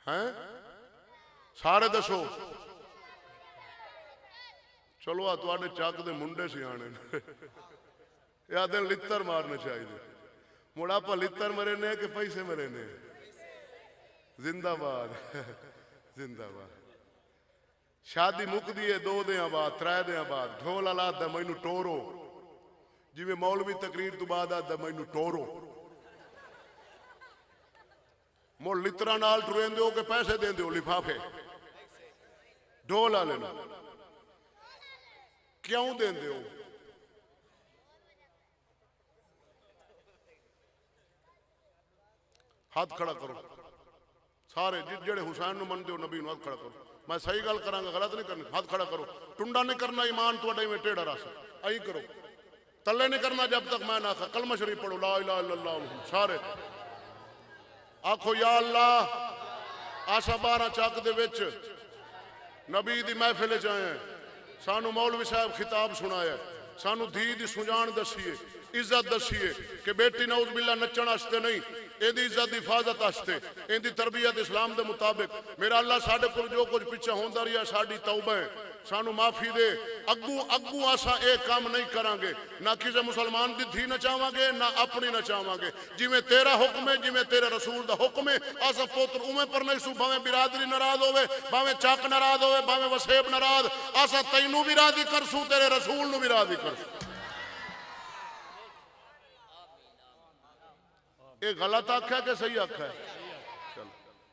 [SPEAKER 2] ہیں سارے دسو چلو آ تواڈے چک دے منڈے سیانے یا دن لتر مارنے چاہیے مڑا پا لتر مرے نے کہ پیسے مرے نے زندہ باد زندہ باد شادی مک دیئے 2 دیاں بعد 3 دیاں بعد ڈھول آلات دا مینوں ٹورو جی میں مولوی تقریر تو بعد آتا مینوں ٹورو مڑ لترا نال ٹرین دیو کہ پیسے دین دیو لفافے ڈھول آلے نا کیوں دین دیو ہاتھ کھڑا کرو سارے جڑے حسین نو من دیو نبی نو ہاتھ کھڑا کرو میں صحیح گل کرانگا غلط نہیں کرنا ہاتھ کھڑا کرو ٹنڈا نہیں کرنا ایمان تو اڈائی میں ٹیڑا راسا آئی کرو تلے نہیں کرنا جب تک میں نہ آخا کلمہ شریف پڑھو لا الہ الا اللہ سارے آکھو یا اللہ آسا 12 چاک دے وچ نبی دی محفل جائیں سانو مولوی صاحب خطاب سنایا سانو دھی دی سجان دسیے عزت دسیے کہ بیٹی نعوذ باللہ نچن آستے نہیں این دی عزت دی حفاظت آستے این دی تربیت اسلام دے مطابق میرا اللہ ساڑھے کو جو کچھ پیچھے ہوندہ رہا ساڑھی توبہ ہے سانو معافی دے اگو آسا ایک کام نہیں کرانگے نہ کسی مسلمان دی دھی نہ چاہواں گے نہ اپنی نہ چاہواں گے جی میں تیرا حکم ہے جی میں تیرے رسول دا حکم ہے آسا پوتر اومیں پر نہیں سو باویں برادری ناراض ہوئے باویں چاک ناراض ہوئے باویں وسیب ناراض آسا تینوں بھی راضی کر سو تیرے رسول نو بھی راضی کر سو ایک غلط آکھا ہے کہ صحیح آکھا ہے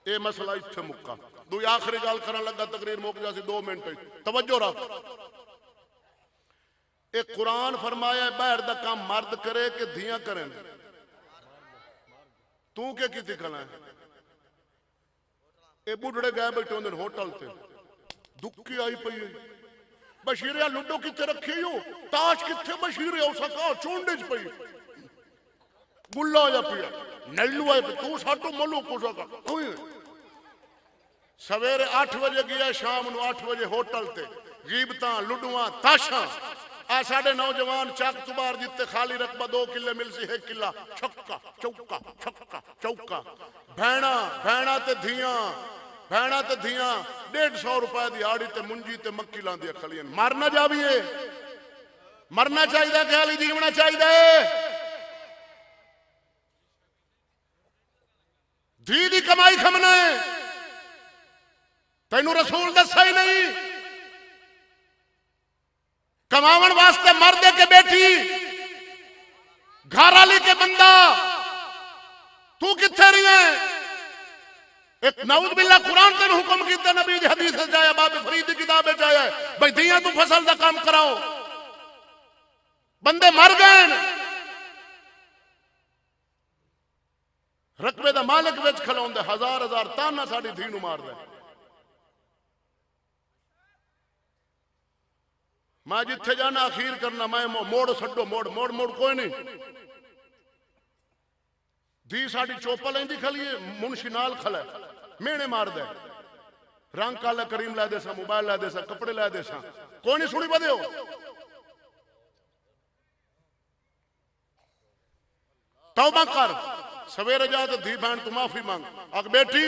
[SPEAKER 2] اے مسئلہ اتھے مکہ دوئی آخری گال کرن لگا تقریر موک جاسی 2 منٹ توجہ رکھ ایک قرآن فرمایا ہے باہر دا کام مرد کرے کہ دھیاں کریں تو کیا کیتی کھلا ہے اے بڑھڑے گئے بیٹھے ہوندن ہوٹل تے دکھی آئی پئی بشیریا لڈو کتے رکھی ہو تاش کتے بشیریا اسا کہا چونڈج پئی گلہ جا پیا نیلو آئے پہ تو ساٹو ملو کو سا کہا سویرے 8 بجے گیا شام نو 8 بجے ہوٹل تے غیبتاں لڈواں تاشاں آ ساڑھے نوجوان چاک تبار جیتے خالی رقبہ 2 کلے مل سی 1 کلہ چھکا چوکا چھکا چوکا بھینا تے دھیاں 150 روپے دی آڑی تے منجی تے مکی لان دیا کھلین مارنا جاویے مرنا چاہیے کہ حالی جیونا چاہیے دھی دی کمائی کھمنا ہے تینوں رسول دسا ہی نہیں کماون واسطے مردے کے بیٹی گھر والی کے بندہ تو کتھے رہی ہے ایک نعوذ باللہ قرآن تین حکم کیتا نبی دی حدیث جایا باب فرید دی کتاب جایا بھئی دیاں تو فصل دا کام کراؤ بندے مر گئے رقبے دا مالک وچ کھلون دے ہزار ہزار تانا ساڑی دھی نو مار دے میں جتھے جانا اخیر کرنا میں موڑ سڈو موڑ کوئی نہیں دھی ساڑی چوپا لیندی کھلیے منشی نال کھلے مینے مار دے رنگ کالا کریم لے دے سا موبائل لے دے سا کپڑے لے دے سا کوئی نہیں سنی بدے ہو توبہ کر سویرے جا تو دھی بہن تو معافی مانگ اگر بیٹی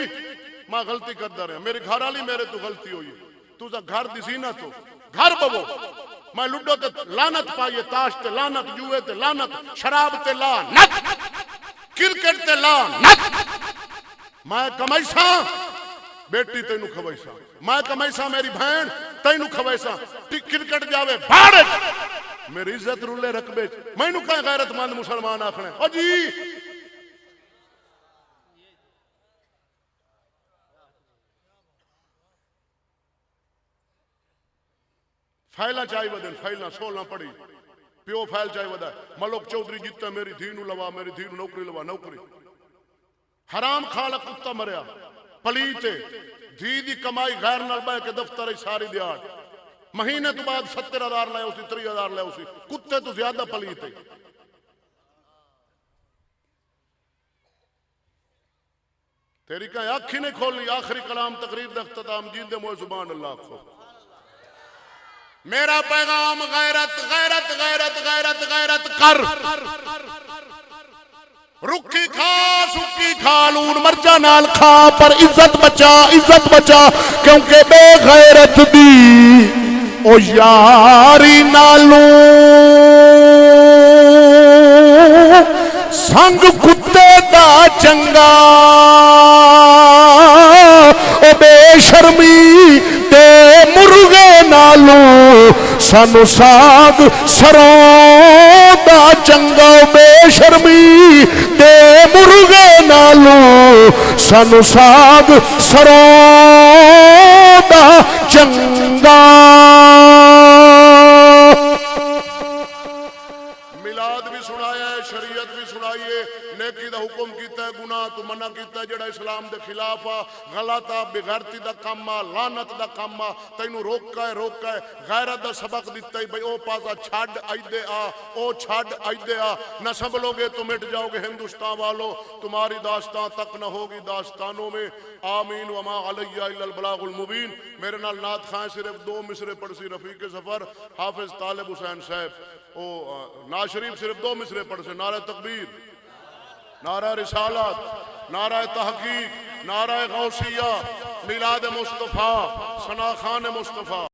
[SPEAKER 2] ماں غلطی کر دا رہے میری گھر والی میرے تو غلطی ہوئی تو جا گھر دی زینہ تو گھر ببو میں لڈو تے لانت پائیے تاش تے لانت جوئے تے لانت شراب تے لانت کرکٹ تے لانت میں کمائیسا بیٹی تینو کھوائیسا میں کمائیسا میری بہن تینو کھوائیسا کرکٹ جاوے بھاڑے میری عزت رولے رکبے میں نو کہیں غیرت مند مسلمان آکھنے او جی فائلہ چاہی ودن فائلہ 16 پڑی پیو فائل چاہی ودن ملک چودری جیتا میری دھینو لوا میری دھینو نوکری لوا نوکری حرام کھالا کتا مریا پلیتے دھی دی کمائی غیر نربہ کے دفتر ساری دیار مہینے تو بعد 70,000 لائے اسی 30,000 لائے اسی کتے تو زیادہ پلیتے تیری کہیں آنکھی نہیں کھولی آخری کلام تقریر دا اختتام جیندے موئے زبان اللہ کو میرا پیغام غیرت غیرت غیرت غیرت غیرت کر رکی کھا سکی کھا لون مرجا نال کھا پر عزت بچا کیونکہ بے غیرت دی او یاری نالوں سنگ کتے دا چنگا او بے شرمی تے مرغے نالوں سانو ساگ سروں دا چنگا بے شرمی تے مرغے نالوں سانو ساگ سروں دا چنگا میلاد بھی سنایا ہے شریعت بھی سنائی ہے نیکی دا حکم کیتا ہے گناہ تو منع کیتا ہے جڑا اسلام دے خلاف آ غلطا بغیرتی دا کام آ لعنت دا کام آ تینو روکا ہے غیرت دا سبق دیتا ہے بھئی او پاسا چھاڑ آئیدے آ او چھاڑ آئیدے آ نہ سنبھلو گے تو مٹ جاؤ گے ہندوستان والو تمہاری داستان تک نہ ہوگی داستانوں میں آمین وما علیہ الا البلاغ المبین میرے نال نعت خواہیں صرف 2 مصرے پڑھ سی رفیق سفر حافظ طالب حسین صاحب ناز شریف صرف 2 مصرے پڑھ سے نعرہ تکبیر نعرہ رسالت نعرہ تحقیق نعرہ غوثیہ میلاد مصطفیٰ ثنا خان مصطفیٰ